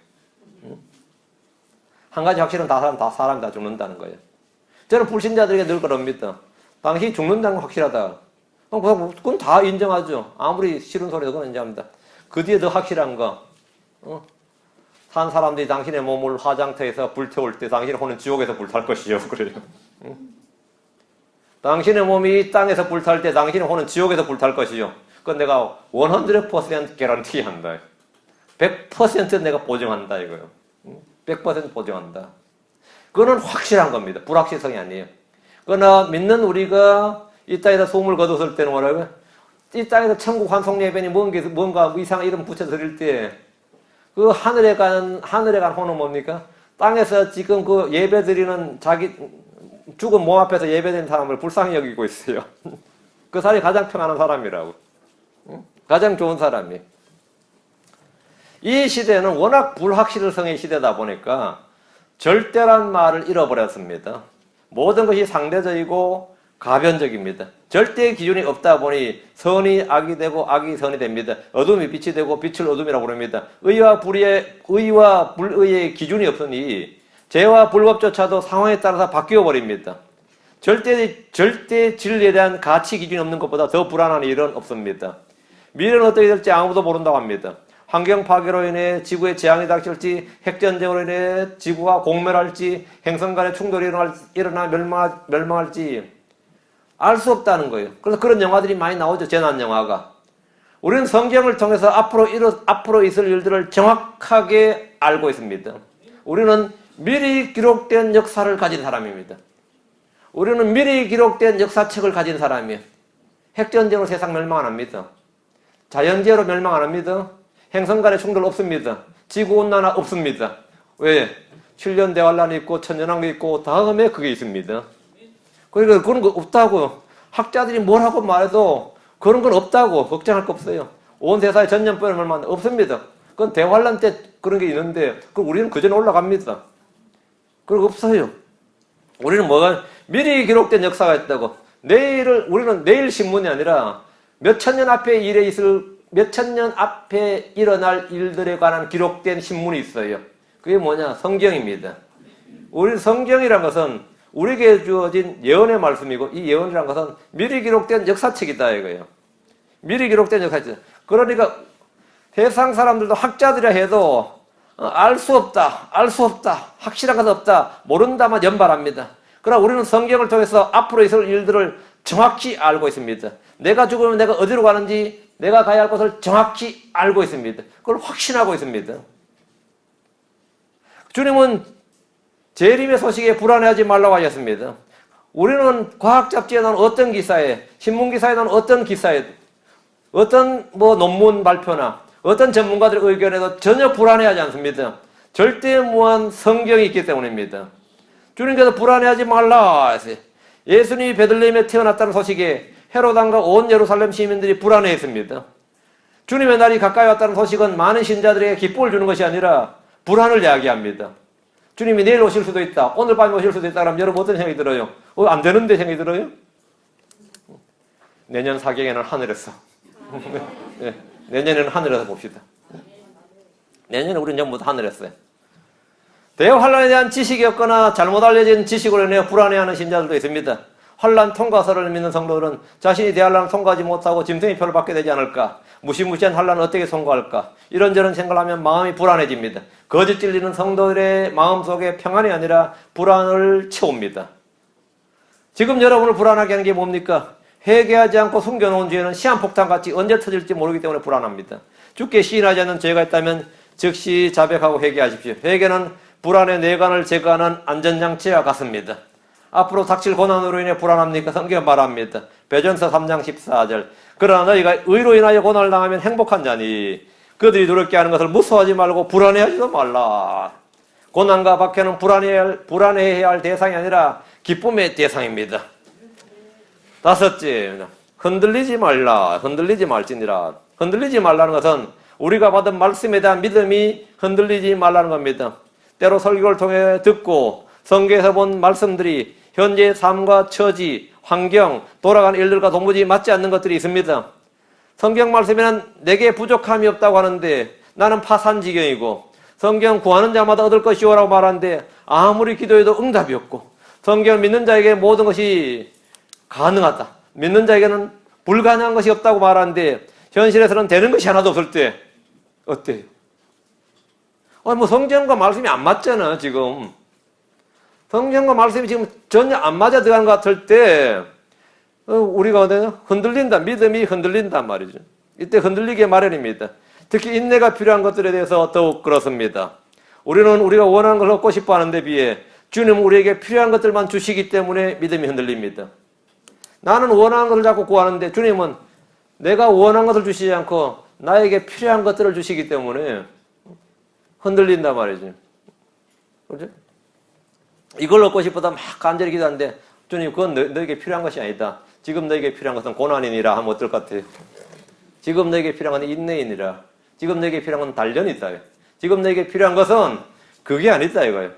[SPEAKER 1] 한 가지 확실한 사람 다 죽는다는 거예요. 저는 불신자들에게 늘 그럽니다. 당신이 죽는다는 건 확실하다. 그건 다 인정하죠. 아무리 싫은 소리도 그건 인정합니다. 그 뒤에 더 확실한 거, 산 사람들이 당신의 몸을 화장터에서 불태울 때 당신의 혼은 지옥에서 불탈 것이요. 그래요. 당신의 몸이 이 땅에서 불탈 때 당신의 혼은 지옥에서 불탈 것이요. 그건 내가 100% 개런티 한다. 100% 내가 보증한다 이거요. 100% 보증한다. 그거는 확실한 겁니다. 불확실성이 아니에요. 그러나 믿는 우리가 이 땅에서 소음을 거뒀을 때는 뭐라고요? 이 땅에서 천국 환송 예배니 뭔가 이상한 이름 붙여 드릴 때 그 하늘에 간 혼은 뭡니까? 땅에서 지금 그 예배 드리는 자기 죽은 몸 앞에서 예배 드리는 사람을 불쌍히 여기고 있어요. 그 사람이 가장 평안한 사람이라고. 가장 좋은 사람이. 이 시대는 워낙 불확실성의 시대다 보니까 절대란 말을 잃어버렸습니다. 모든 것이 상대적이고 가변적입니다. 절대의 기준이 없다 보니 선이 악이 되고 악이 선이 됩니다. 어둠이 빛이 되고 빛을 어둠이라고 부릅니다. 의와 불의의 기준이 없으니 죄와 불법조차도 상황에 따라서 바뀌어 버립니다. 절대 진리에 대한 가치 기준이 없는 것보다 더 불안한 일은 없습니다. 미래는 어떻게 될지 아무도 모른다고 합니다. 환경 파괴로 인해 지구에 재앙이 닥칠지, 핵전쟁으로 인해 지구가 공멸할지, 행성 간의 충돌이 일어나 멸망할지 알 수 없다는 거예요. 그래서 그런 영화들이 많이 나오죠. 재난 영화가. 우리는 성경을 통해서 앞으로 있을 일들을 정확하게 알고 있습니다. 우리는 미리 기록된 역사를 가진 사람입니다. 우리는 미리 기록된 역사책을 가진 사람이에요. 핵전쟁으로 세상 멸망 안 합니다. 자연재해로 멸망 안 합니다. 행성 간의 충돌 없습니다. 지구온난화 없습니다. 왜? 7년 대환란이 있고 천연왕도 있고 다음에 그게 있습니다. 그러니까 그런 거 없다고. 학자들이 뭐라고 말해도 그런 건 없다고. 걱정할 거 없어요. 온 세상에 전염병을 얼마나 없습니다. 그건 대환란 때 그런 게 있는데 그럼 우리는 그전에 올라갑니다. 그런 거 없어요. 우리는 뭐가 미리 기록된 역사가 있다고. 우리는 내일 신문이 아니라 몇천 년 앞에 일어날 일들에 관한 기록된 신문이 있어요. 그게 뭐냐? 성경입니다. 우리 성경이란 것은 우리에게 주어진 예언의 말씀이고 이 예언이란 것은 미리 기록된 역사책이다 이거예요. 미리 기록된 역사책. 그러니까 세상 사람들도 학자들이라 해도 알 수 없다. 확실한 것 없다. 모른다만 연발합니다. 그러나 우리는 성경을 통해서 앞으로 있을 일들을 정확히 알고 있습니다. 내가 죽으면 내가 어디로 가는지 내가 가야 할 곳을 정확히 알고 있습니다. 그걸 확신하고 있습니다. 주님은 재림의 소식에 불안해하지 말라고 하셨습니다. 우리는 과학 잡지에 나온 어떤 기사에, 신문 기사에 나온 어떤 기사에, 어떤 논문 발표나 어떤 전문가들의 의견에도 전혀 불안해하지 않습니다. 절대무한 성경이 있기 때문입니다. 주님께서 불안해하지 말라. 예수님이 베들레헴에 태어났다는 소식에 헤롯 왕과 온 예루살렘 시민들이 불안해했습니다. 주님의 날이 가까이 왔다는 소식은 많은 신자들에게 기쁨을 주는 것이 아니라 불안을 야기합니다. 주님이 내일 오실 수도 있다. 오늘 밤에 오실 수도 있다. 그러면 여러분 어떤 생각이 들어요? 안 되는데 생각이 들어요? 내년 사경에는 하늘에서. 네, 내년에는 하늘에서 봅시다. 내년에 우리는 전부 다 하늘에서요. 대환란에 대한 지식이 없거나 잘못 알려진 지식으로 인해 불안해하는 신자들도 있습니다. 환란 통과설을 믿는 성도들은 자신이 대환란을 통과하지 못하고 짐승의 표를 받게 되지 않을까? 무시무시한 환란을 어떻게 통과할까? 이런저런 생각을 하면 마음이 불안해집니다. 거짓 진리는 성도들의 마음속에 평안이 아니라 불안을 채웁니다. 지금 여러분을 불안하게 하는 게 뭡니까? 회개하지 않고 숨겨놓은 죄는 시한폭탄같이 언제 터질지 모르기 때문에 불안합니다. 주께 시인하지 않는 죄가 있다면 즉시 자백하고 회개하십시오. 회개는 불안의 내관을 제거하는 안전장치와 같습니다. 앞으로 닥칠 고난으로 인해 불안합니까? 성경은 말합니다. 베전서 3장 14절. 그러나 너희가 의로 인하여 고난을 당하면 행복한 자니 그들이 두렵게 하는 것을 무서워하지 말고 불안해하지도 말라. 고난과 박해는 불안해해야 할 대상이 아니라 기쁨의 대상입니다. 다섯째, 흔들리지 말라. 흔들리지 말지니라. 흔들리지 말라는 것은 우리가 받은 말씀에 대한 믿음이 흔들리지 말라는 겁니다. 때로 설교를 통해 듣고 성경에서 본 말씀들이 현재의 삶과 처지, 환경, 돌아가는 일들과 도무지 맞지 않는 것들이 있습니다. 성경 말씀에는 내게 부족함이 없다고 하는데 나는 파산지경이고, 성경 구하는 자마다 얻을 것이오라고 말하는데 아무리 기도해도 응답이 없고, 성경을 믿는 자에게 모든 것이 가능하다. 믿는 자에게는 불가능한 것이 없다고 말하는데 현실에서는 되는 것이 하나도 없을 때 어때요? 뭐 성경과 말씀이 안 맞잖아 지금. 성경과 말씀이 지금 전혀 안 맞아 들어간 것 같을 때 우리가 흔들린다. 믿음이 흔들린단 말이죠. 이때 흔들리게 마련입니다. 특히 인내가 필요한 것들에 대해서 더욱 그렇습니다. 우리는 우리가 원하는 걸 얻고 싶어 하는데 비해 주님은 우리에게 필요한 것들만 주시기 때문에 믿음이 흔들립니다. 나는 원하는 것을 자꾸 구하는데 주님은 내가 원하는 것을 주시지 않고 나에게 필요한 것들을 주시기 때문에 흔들린단 말이죠. 그렇죠? 이걸 얻고 싶어서 막 간절히 기도하는데 주님 그건 너에게 필요한 것이 아니다. 지금 너에게 필요한 것은 고난이니라 하면 어떨 것 같아요? 지금 너에게 필요한 것은 인내이니라. 지금 너에게 필요한 것은 단련이다. 지금 너에게 필요한 것은 그게 아니다 이거예요.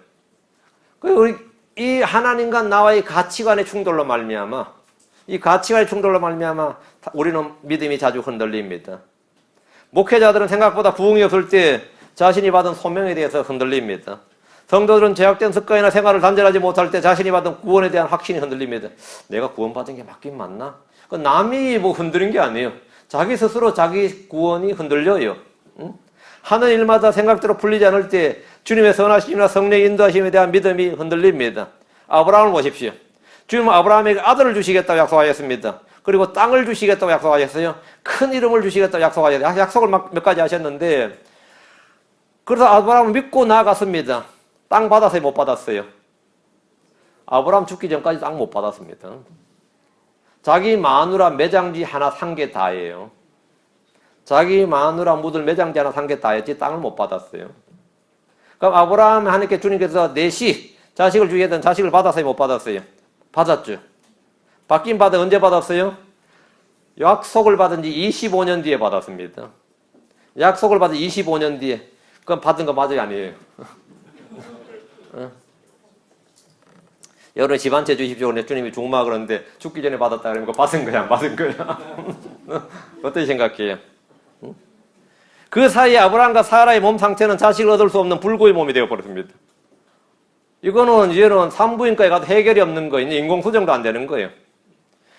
[SPEAKER 1] 우리 이 하나님과 나와의 가치관의 충돌로 말미암아 이 가치관의 충돌로 말미암아 우리는 믿음이 자주 흔들립니다. 목회자들은 생각보다 부흥이 없을 때 자신이 받은 소명에 대해서 흔들립니다. 성도들은 제약된 습관이나 생활을 단절하지 못할 때 자신이 받은 구원에 대한 확신이 흔들립니다. 내가 구원받은 게 맞긴 맞나? 남이 뭐 흔들린 게 아니에요. 자기 스스로 자기 구원이 흔들려요. 응? 하는 일마다 생각대로 풀리지 않을 때 주님의 선하심이나 성령의 인도하심에 대한 믿음이 흔들립니다. 아브라함을 보십시오. 주님은 아브라함에게 아들을 주시겠다고 약속하셨습니다. 그리고 땅을 주시겠다고 약속하셨어요. 큰 이름을 주시겠다고 약속하셨어요. 약속을 몇 가지 하셨는데 그래서 아브라함은 믿고 나아갔습니다. 땅 받았어요? 못 받았어요? 아브라함 죽기 전까지 땅 못 받았습니다. 자기 마누라 매장지 하나 산 게 다예요. 자기 마누라 묻을 매장지 하나 산 게 다였지 땅을 못 받았어요. 그럼 아브라함 하나님께 주님께서 내시 자식을 주겠다는 자식을 받았어요? 못 받았어요? 받았죠. 받긴 받아 언제 받았어요? 약속을 받은 지 25년 뒤에 받았습니다. 약속을 받은 25년 뒤에. 그럼 받은 거 맞아요? 아니에요? 여러분 집 한 채 주십시오. 그런데 주님이 죽마 그러는데 죽기 전에 받았다 그러면 그거 받은 거야? 안 받은 거야? 어떻게 생각해요? 그 사이에 아브라함과 사라의 몸 상태는 자식을 얻을 수 없는 불구의 몸이 되어버렸습니다. 이거는 이제는 산부인과에 가도 해결이 없는 거, 이제 인공수정도 안 되는 거예요.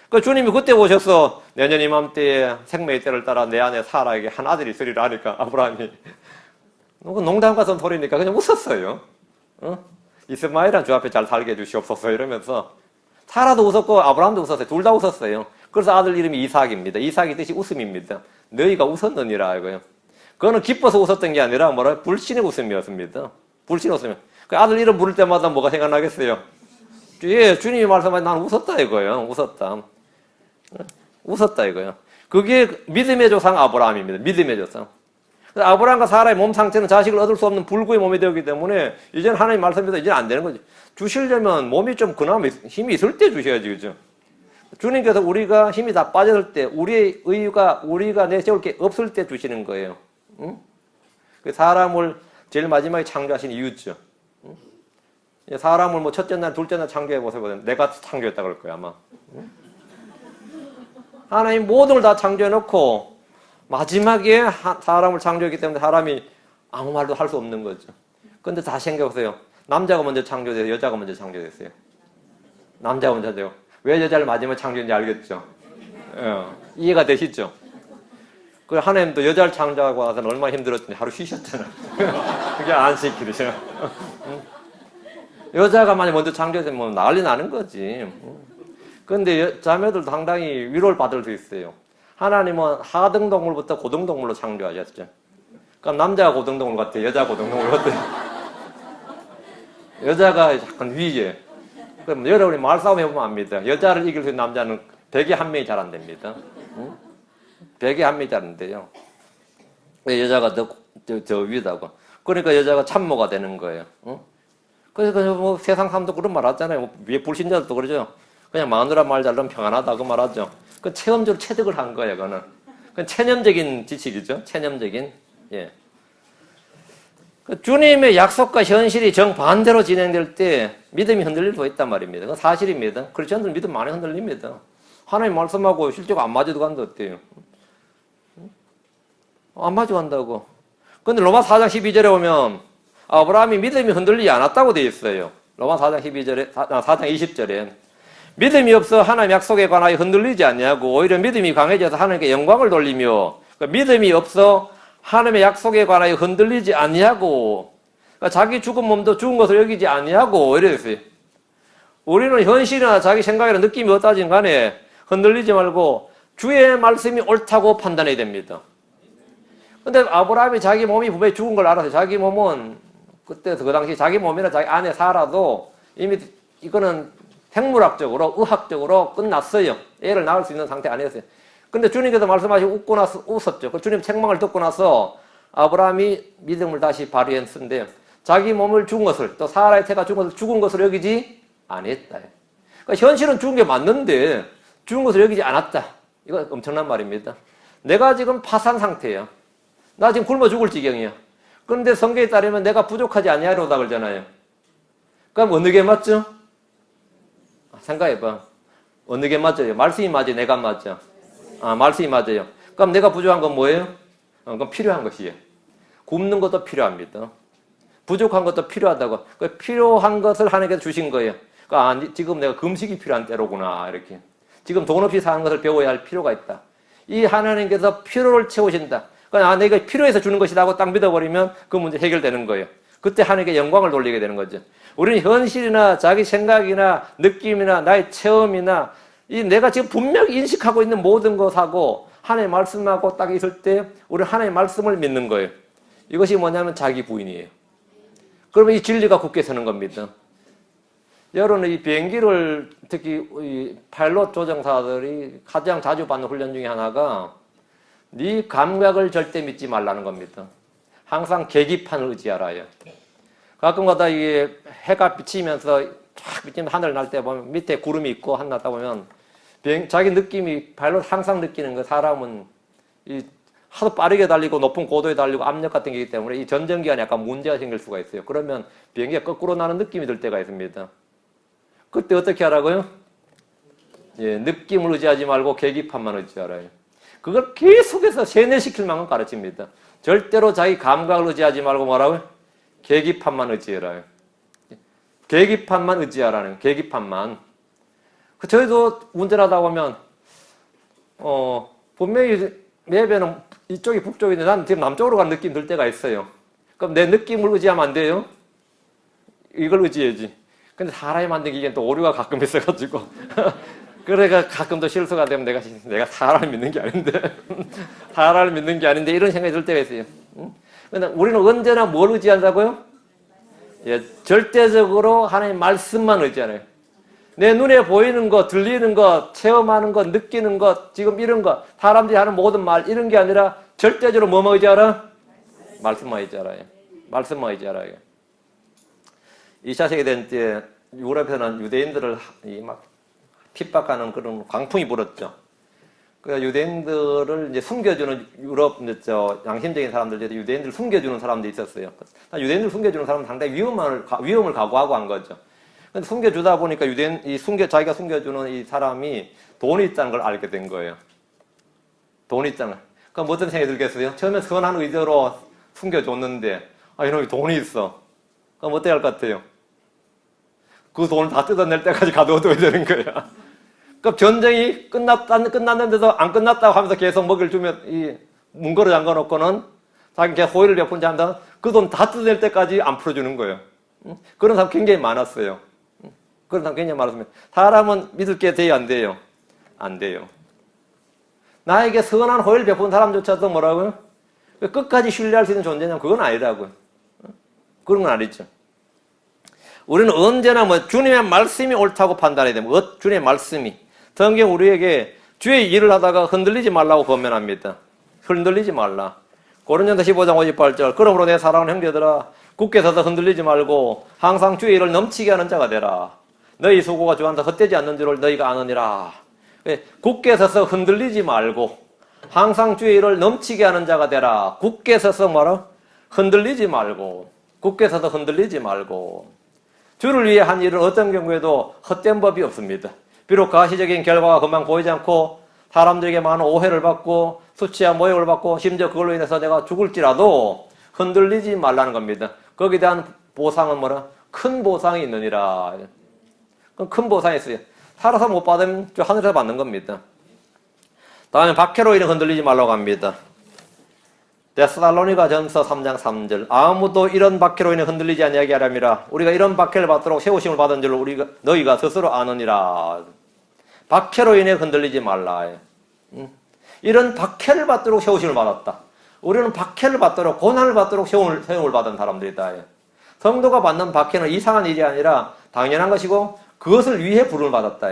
[SPEAKER 1] 그 주님이 그때 오셔서 내년 이맘때에 생명의 때를 따라 내 안에 사라에게 한 아들이 있으리라 하니까 아브라함이 농담 같은 소리니까 그냥 웃었어요. 이스마엘은 주 앞에 잘 살게 해주시옵소서 이러면서 사라도 웃었고 아브라함도 웃었어요. 둘 다 웃었어요. 그래서 아들 이름이 이삭입니다. 이삭이 뜻이 웃음입니다. 너희가 웃었느니라 이거요. 그거는 기뻐서 웃었던 게 아니라 뭐라 불신의 웃음이었습니다. 불신의 웃음. 그 아들 이름 부를 때마다 뭐가 생각나겠어요? 예, 주님이 말씀하신 난 웃었다 이거예요. 웃었다. 웃었다 이거예요. 그게 믿음의 조상 아브라함입니다. 믿음의 조상. 아브라함과 사라의 몸 상태는 자식을 얻을 수 없는 불구의 몸이 되었기 때문에 이제는 하나님 말씀에서 이제는 안 되는 거죠. 주시려면 몸이 좀 그나마 힘이 있을 때 주셔야지, 그죠? 주님께서 우리가 힘이 다 빠졌을 때, 우리의 의유가 우리가 내세울 게 없을 때 주시는 거예요. 응? 그 사람을 제일 마지막에 창조하신 이유죠. 응? 사람을 뭐 첫째 날, 둘째 날 창조해 보세요. 내가 창조했다 그럴 거야 아마. 응? 하나님 모든 걸 다 창조해 놓고 마지막에 사람을 창조했기 때문에 사람이 아무 말도 할 수 없는 거죠. 근데 다시 생각해보세요. 남자가 먼저 창조돼서 여자가 먼저 창조됐어요. 남자가 먼저 창조. 왜 여자를 마지막에 창조했는지 알겠죠? 이해가 되시죠? 그 하나님도 여자를 창조하고 와서는 얼마나 힘들었는지 하루 쉬셨잖아요. 그게 안 시키죠. 여자가 만약 먼저 창조되면 난리 나는 거지. 그런데 자매들도 상당히 위로를 받을 수 있어요. 하나님은 하등동물부터 고등동물로 창조하셨죠. 그럼 남자가 고등동물 같아요? 여자가 고등동물 같아요? 여자가 약간 위에. 그럼 여러분이 말싸움 해보면 압니다. 여자를 이길 수 있는 남자는 100에 1명이 잘 안 됩니다. 100에 1명이 잘 안 돼요. 여자가 더 위다고. 그러니까 여자가 참모가 되는 거예요. 그래서 뭐 세상 사람도 그런 말 하잖아요. 위에 불신자들도 그러죠. 그냥 마누라 말 잘하면 평안하다 그 말하죠. 그 체험적으로 체득을 한 거예요, 그거는. 그건 체념적인 지식이죠. 체념적인. 예. 그 주님의 약속과 현실이 정반대로 진행될 때 믿음이 흔들릴 수 있단 말입니다. 그건 사실입니다. 크리스천들 믿음 많이 흔들립니다. 하나님 말씀하고 실제로 안 맞아도 간다 어때요? 안 맞아 간다고. 근데 로마 4장 12절에 보면 아브라함이 믿음이 흔들리지 않았다고 되어 있어요. 로마 4장 12절에, 4장 20절에. 믿음이 없어 하나님 약속에 관하여 흔들리지 않냐고. 오히려 믿음이 강해져서 하나님께 영광을 돌리며, 그러니까 믿음이 없어 하나님의 약속에 관하여 흔들리지 않냐고. 그러니까 자기 죽은 몸도 죽은 것을 여기지 않냐고 이랬어요. 우리는 현실이나 자기 생각이나 느낌이 어떠하든 간에 흔들리지 말고 주의 말씀이 옳다고 판단해야 됩니다. 근데 아브라함이 자기 몸이 분명히 죽은 걸 알아서 자기 몸은 그때 그 당시 자기 몸이나 자기 안에 살아도 이미 이거는 생물학적으로 의학적으로 끝났어요. 애를 낳을 수 있는 상태 아니었어요. 근데 주님께서 말씀하시고 웃고 나서 웃었죠. 그 주님 책망을 듣고 나서 아브라함이 믿음을 다시 발휘했는데 자기 몸을 죽은 것을 또 사라의 태가 죽은 것을 죽은 것을 여기지 않았다. 그러니까 현실은 죽은 게 맞는데 죽은 것을 여기지 않았다. 이거 엄청난 말입니다. 내가 지금 파산 상태야. 나 지금 굶어 죽을 지경이야. 그런데 성경에 따르면 내가 부족하지 아니하리로다 그러잖아요. 그럼 어느 게 맞죠? 생각해봐. 어느 게 맞아요? 말씀이 맞아요? 내가 맞아? 말씀이 맞아요. 그럼 내가 부족한 건 뭐예요? 그럼 필요한 것이에요. 굶는 것도 필요합니다. 부족한 것도 필요하다고. 그 필요한 것을 하나님께서 주신 거예요. 그러니까 지금 내가 금식이 필요한 때로구나 이렇게. 지금 돈 없이 사는 것을 배워야 할 필요가 있다. 이 하나님께서 필요를 채우신다. 그러니까 내가 필요해서 주는 것이다 하고 딱 믿어버리면 그 문제 해결되는 거예요. 그때 하나님께 영광을 돌리게 되는 거죠. 우리는 현실이나 자기 생각이나 느낌이나 나의 체험이나 이 내가 지금 분명히 인식하고 있는 모든 것하고 하나님의 말씀하고 딱 있을 때 우리는 하나님의 말씀을 믿는 거예요. 이것이 뭐냐면 자기 부인이에요. 그러면 이 진리가 굳게 서는 겁니다. 여러분은 이 비행기를 특히 이 파일럿 조종사들이 가장 자주 받는 훈련 중에 하나가 네 감각을 절대 믿지 말라는 겁니다. 항상 계기판을 의지하라요. 가끔가다 이게 해가 비치면서 쫙 비치면 하늘 날 때 보면 밑에 구름이 있고 하늘 났다 보면 자기 느낌이 파일럿 항상 느끼는 거 사람은 이 하도 빠르게 달리고 높은 고도에 달리고 압력 같은 게 있기 때문에 이 전전기관에 약간 문제가 생길 수가 있어요. 그러면 비행기가 거꾸로 나는 느낌이 들 때가 있습니다. 그때 어떻게 하라고요? 예, 느낌을 의지하지 말고 계기판만 의지하라요. 그걸 계속해서 세뇌시킬 만큼 가르칩니다. 절대로 자기 감각을 의지하지 말고 뭐라고요? 계기판만 의지해라요. 계기판만 의지하라는 계기판만. 저희도 운전하다 보면 분명히 내 배는 이쪽이 북쪽인데 나는 지금 남쪽으로 가는 느낌 들 때가 있어요. 그럼 내 느낌을 의지하면 안 돼요? 이걸 의지해야지. 근데 사람이 만든 기계는 또 오류가 가끔 있어가지고 그래가 가끔 또 실수가 되면 내가 사람을 믿는 게 아닌데 사람을 믿는 게 아닌데 이런 생각이 들 때가 있어요. 근데 우리는 언제나 뭘 의지한다고요? 예, 절대적으로 하나님 말씀만 의지하네요. 내 눈에 보이는 것, 들리는 것, 체험하는 것, 느끼는 것, 지금 이런 것, 사람들이 하는 모든 말 이런 게 아니라 절대적으로 뭐만 의지하라? 말씀만 의지하라요. 말씀만 의지하라요. 2차 세계대전 때 유럽에서는 유대인들을 막 핍박하는 그런 광풍이 불었죠. 그러니까 유대인들을 이제 숨겨주는 유럽 양심적인 사람들, 유대인들을 숨겨주는 사람들이 있었어요. 유대인들을 숨겨주는 사람은 상당히 위험을 각오하고 한 거죠. 근데 숨겨주다 보니까 자기가 숨겨주는 이 사람이 돈이 있다는 걸 알게 된 거예요. 돈이 있다는. 그럼 어떤 생각이 들겠어요? 처음에 선한 의도로 숨겨줬는데, 이놈이 돈이 있어. 그럼 어떻게 할 것 같아요? 그 돈을 다 뜯어낼 때까지 가둬둬야 되는 거야. 그럼 전쟁이 끝났는데도 안 끝났다고 하면서 계속 먹이를 주면, 문거를 잠궈놓고는 자기 계속 호의를 베푼지 한다. 그 돈 다 뜯어낼 때까지 안 풀어주는 거예요. 그런 사람 굉장히 많았어요. 그런 사람 굉장히 많았습니다. 사람은 믿을 게 돼요, 안 돼요? 안 돼요. 나에게 선한 호의를 베푼 사람조차도 뭐라고요? 끝까지 신뢰할 수 있는 존재냐면 그건 아니라고요. 그런 건 아니죠. 우리는 언제나 주님의 말씀이 옳다고 판단해야 됩니다. 주님의 말씀이. 성경 우리에게 주의 일을 하다가 흔들리지 말라고 권면합니다. 흔들리지 말라. 고린도전서 15장 58절. 그러므로 내 사랑하는 형제들아 굳게 서서 흔들리지 말고 항상 주의 일을 넘치게 하는 자가 되라. 너희 수고가 주한테 헛되지 않는 줄을 너희가 아느니라. 굳게 서서 흔들리지 말고 항상 주의 일을 넘치게 하는 자가 되라. 굳게 서서 뭐라? 흔들리지 말고. 굳게 서서 흔들리지 말고. 주를 위해 한 일은 어떤 경우에도 헛된 법이 없습니다. 비록 가시적인 결과가 금방 보이지 않고 사람들에게 많은 오해를 받고 수치와 모욕을 받고 심지어 그걸로 인해서 내가 죽을지라도 흔들리지 말라는 겁니다. 거기에 대한 보상은 뭐라? 큰 보상이 있느니라. 큰 보상이 있어요. 살아서 못 받으면 저 하늘에서 받는 겁니다. 다음에 박해로 인해 흔들리지 말라고 합니다. 데살로니가 전서 3장 3절. 아무도 이런 박해로 인해 흔들리지 아니하리라. 우리가 이런 박해를 받도록 세우심을 받은 줄 너희가 스스로 아느니라. 박해로 인해 흔들리지 말라. 이런 박해를 받도록 세우심을 받았다. 우리는 박해를 받도록, 고난을 받도록 세움을 받은 사람들이다. 성도가 받는 박해는 이상한 일이 아니라 당연한 것이고 그것을 위해 부름을 받았다.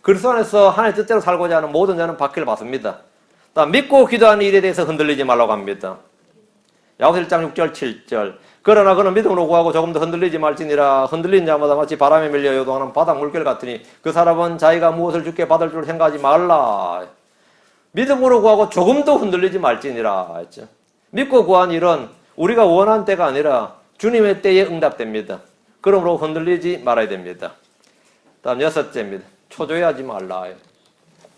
[SPEAKER 1] 그리스도 안에서 하나님의 뜻대로 살고자 하는 모든 자는 박해를 받습니다. 믿고 기도하는 일에 대해서 흔들리지 말라고 합니다. 야고보서 1장 6절 7절. 그러나 그는 믿음으로 구하고 조금 더 흔들리지 말지니라. 흔들린 자마다 마치 바람에 밀려 요동하는 바닥 물결 같으니 그 사람은 자기가 무엇을 주께 받을 줄 생각하지 말라. 믿음으로 구하고 조금도 흔들리지 말지니라 했죠. 믿고 구한 일은 우리가 원한 때가 아니라 주님의 때에 응답됩니다. 그러므로 흔들리지 말아야 됩니다. 다음 6째입니다. 초조해하지 말라.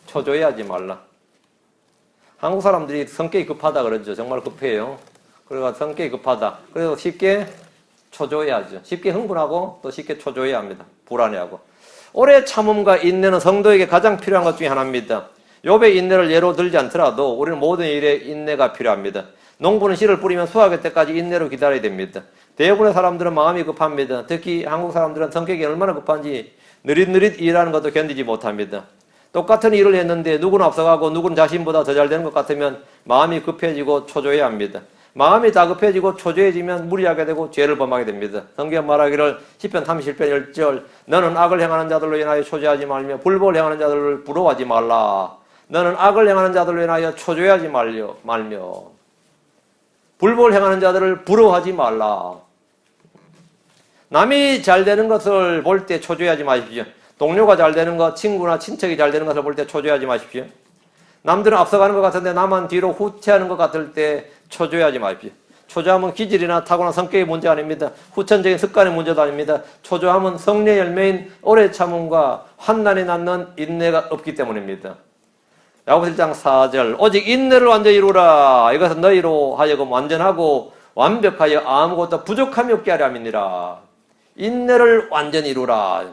[SPEAKER 1] 초조해하지 말라. 한국 사람들이 성격이 급하다 그러죠. 정말 급해요. 그래서 성격이 급하다. 그래서 쉽게 초조해하죠. 쉽게 흥분하고 또 쉽게 초조해합니다. 불안해하고. 오래 참음과 인내는 성도에게 가장 필요한 것 중에 하나입니다. 욥의 인내를 예로 들지 않더라도 우리는 모든 일에 인내가 필요합니다. 농부는 씨를 뿌리면 수확할 때까지 인내로 기다려야 됩니다. 대부분의 사람들은 마음이 급합니다. 특히 한국 사람들은 성격이 얼마나 급한지 느릿느릿 일하는 것도 견디지 못합니다. 똑같은 일을 했는데 누구는 앞서가고 누구는 자신보다 더 잘 되는 것 같으면 마음이 급해지고 초조해야 합니다. 마음이 다급해지고 초조해지면 무리하게 되고 죄를 범하게 됩니다. 성경 말하기를 시편 37편 1절 너는 악을 행하는 자들로 인하여 초조하지 말며 불법을 행하는 자들을 부러워하지 말라. 너는 악을 행하는 자들로 인하여 초조해하지 말며 불법을 행하는 자들을 부러워하지 말라. 남이 잘 되는 것을 볼 때 초조해하지 마십시오. 동료가 잘 되는 것, 친구나 친척이 잘 되는 것을 볼 때 초조해하지 마십시오. 남들은 앞서가는 것 같은데 나만 뒤로 후퇴하는 것 같을 때 초조해하지 마십시오. 초조함은 기질이나 타고난 성격의 문제가 아닙니다. 후천적인 습관의 문제도 아닙니다. 초조함은 성령의 열매인 오래 참음과 환난이 낳는 인내가 없기 때문입니다. 야고보서 1장 4절 오직 인내를 완전히 이루라. 이것은 너희로 하여금 완전하고 완벽하여 아무것도 부족함이 없게 하려 함이니라. 인내를 완전히 이루라.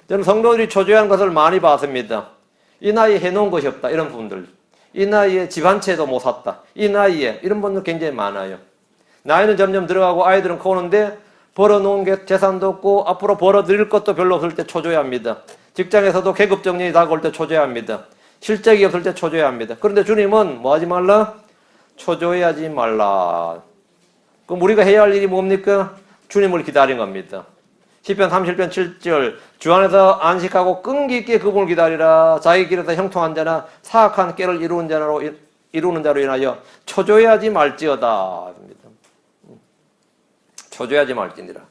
[SPEAKER 1] 저는 성도들이 초조해하는 것을 많이 봤습니다. 이 나이에 해놓은 것이 없다. 이런 분들. 이 나이에 집 한 채도 못 샀다. 이 나이에 이런 분들 굉장히 많아요. 나이는 점점 들어가고 아이들은 커오는데 벌어놓은 게 재산도 없고 앞으로 벌어들일 것도 별로 없을 때 초조해합니다. 직장에서도 계급 정년이 다가올 때 초조해합니다. 실적이 없을 때 초조해합니다. 그런데 주님은 뭐 하지 말라? 초조해하지 말라. 그럼 우리가 해야 할 일이 뭡니까? 주님을 기다린 겁니다. 시편 37편 7절 주 안에서 안식하고 끈기 있게 그분을 기다리라. 자기 길에서 형통한 자나 사악한 꾀를 이루는 자로 인하여 초조해하지 말지어다. 초조해하지 말지니라.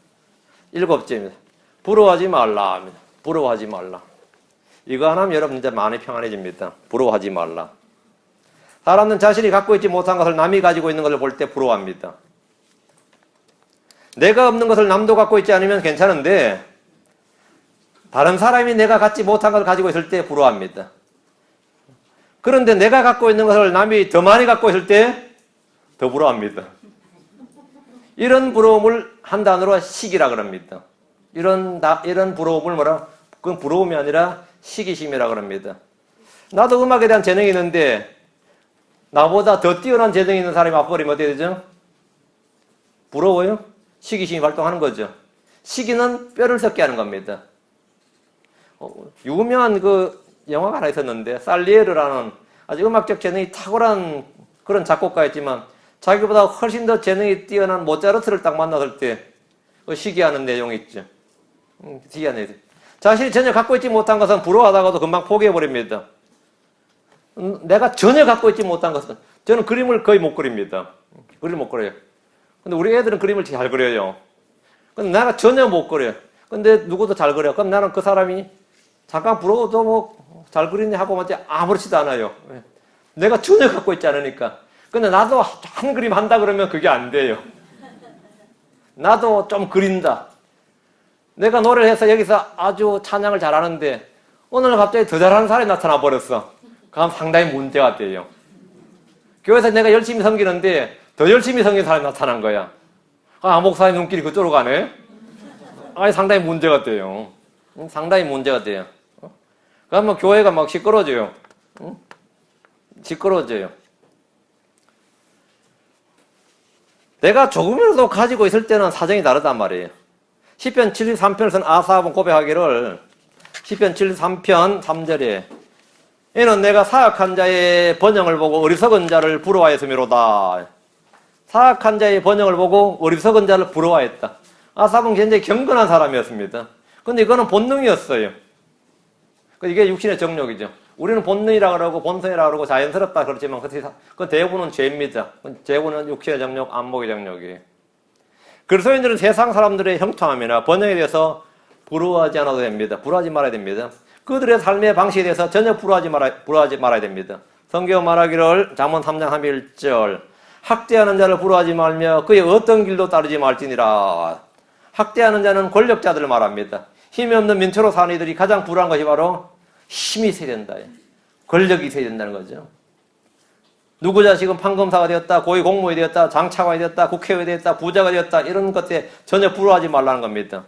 [SPEAKER 1] 7째입니다. 부러워하지 말라. 부러워하지 말라. 이거 하나면 여러분 이제 많이 평안해집니다. 부러워하지 말라. 사람은 자신이 갖고 있지 못한 것을 남이 가지고 있는 것을 볼 때 부러워합니다. 내가 없는 것을 남도 갖고 있지 않으면 괜찮은데 다른 사람이 내가 갖지 못한 것을 가지고 있을 때 부러워합니다. 그런데 내가 갖고 있는 것을 남이 더 많이 갖고 있을 때 더 부러워합니다. 이런 부러움을 한 단어로 시기라 그럽니다. 이런 부러움을 뭐라? 그건 부러움이 아니라 시기심이라 그럽니다. 나도 음악에 대한 재능이 있는데 나보다 더 뛰어난 재능이 있는 사람이 앞버리면 어떻게 되죠? 부러워요? 시기심이 발동하는 거죠. 시기는 뼈를 썩게 하는 겁니다. 유명한 그 영화가 하나 있었는데 살리에르라는 아주 음악적 재능이 탁월한 그런 작곡가였지만 자기보다 훨씬 더 재능이 뛰어난 모차르트를 딱 만났을 때 시기하는 내용이 있죠. 시기하는 내용. 자신이 전혀 갖고 있지 못한 것은 부러워하다가도 금방 포기해버립니다. 내가 전혀 갖고 있지 못한 것은 저는 그림을 거의 못 그립니다. 그림 못 그려요. 근데 우리 애들은 그림을 잘 그려요. 근데 내가 전혀 못 그려요. 근데 누구도 잘 그려. 그럼 나는 그 사람이 잠깐 부러워도 뭐 잘 그리니 하고 마치 아무렇지도 않아요. 내가 전혀 갖고 있지 않으니까. 근데 나도 한 그림 한다 그러면 그게 안 돼요. 나도 좀 그린다. 내가 노래를 해서 여기서 아주 찬양을 잘하는데 오늘 갑자기 더 잘하는 사람이 나타나 버렸어. 그럼 상당히 문제가 돼요. 교회에서 내가 열심히 섬기는데 더 열심히 섬기는 사람이 나타난 거야. 목사님 눈길이 그쪽으로 가네? 상당히 문제가 돼요. 상당히 문제가 돼요. 그러면 교회가 막 시끄러워져요. 응? 시끄러워져요. 내가 조금이라도 가지고 있을 때는 사정이 다르단 말이에요. 시편 73편에서는 아사합은 고백하기를 시편 73편 3절에 이는 내가 사악한 자의 번영을 보고 어리석은 자를 부러워하였음이로다. 사악한 자의 번영을 보고 어리석은 자를 부러워했다. 아삽은 굉장히 경건한 사람이었습니다. 근데 이거는 본능이었어요. 이게 육신의 정욕이죠. 우리는 본능이라 그러고 본성이라 그러고 자연스럽다 그렇지만 그 대부분은 죄입니다. 대부분은 육신의 정욕, 안목의 정욕이에요. 그리스도인들은 세상 사람들의 형통함이나 번영에 대해서 부러워하지 않아도 됩니다. 부러워하지 말아야 됩니다. 그들의 삶의 방식에 대해서 전혀 부러워하지 말아야 됩니다. 성경 말하기를 잠언 3장 31절 학대하는 자를 부러워하지 말며 그의 어떤 길도 따르지 말지니라. 학대하는 자는 권력자들을 말합니다. 힘이 없는 민초로 사는 이들이 가장 불우한 것이 바로 힘이 있어야 된다. 권력이 있어야 된다는 거죠. 누구 자식은 판검사가 되었다, 고위 공무원이 되었다, 장차관이 되었다, 국회의원이 되었다, 부자가 되었다 이런 것에 전혀 부러워하지 말라는 겁니다.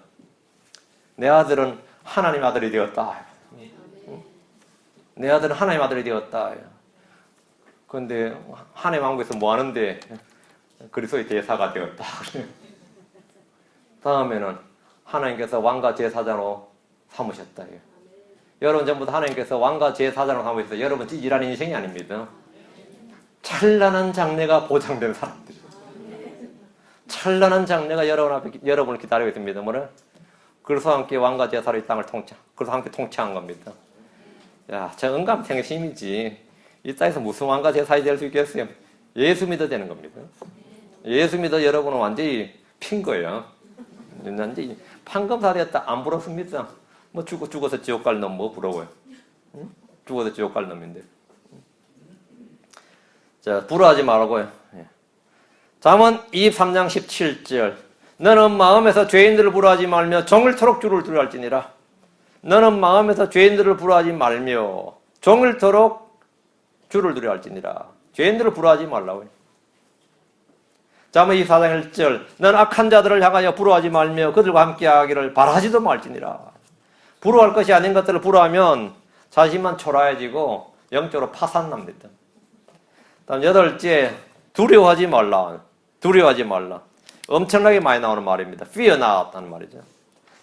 [SPEAKER 1] 내 아들은 하나님 아들이 되었다. 내 아들은 하나님 아들이 되었다. 그런데 하나님 왕국에서 뭐 하는데 그리스도의 대사가 되었다. 다음에는 하나님께서 왕과 제사장으로 삼으셨다. 여러분 전부 다 하나님께서 왕과 제사장으로 삼으셔서 여러분 찌질한 인생이 아닙니다. 찬란한 장래가 보장된 사람들이에요. 찬란한 장래가 여러분을 기다리고 있습니다. 뭐래? 그래서 함께 왕과 제사로 이 땅을 그래서 함께 통치한 겁니다. 야, 저 은감탱심이지. 이 땅에서 무슨 왕과 제사이 될 수 있겠어요? 예수 믿어 되는 겁니다. 예수 믿어 여러분은 완전히 핀 거예요. 완전히 판검사 되었다 안 부럽습니다. 뭐 죽어서 지옥 갈 놈 뭐 부러워요? 응? 죽어서 지옥 갈 놈인데. 자, 부러워하지 말라고요. 잠언 23장 17절 너는 마음에서 죄인들을 부러워하지 말며 종일토록 주를 두려워할지니라. 너는 마음에서 죄인들을 부러워하지 말며 종일토록 주를 두려워할지니라. 죄인들을 부러워하지 말라고요. 잠언 24장 1절 너는 악한 자들을 향하여 부러워하지 말며 그들과 함께하기를 바라지도 말지니라. 부러워할 것이 아닌 것들을 부러워하면 자신만 초라해지고 영적으로 파산납니다. 다음 8째 두려워하지 말라. 두려워하지 말라. 엄청나게 많이 나오는 말입니다. fear not 하는 말이죠.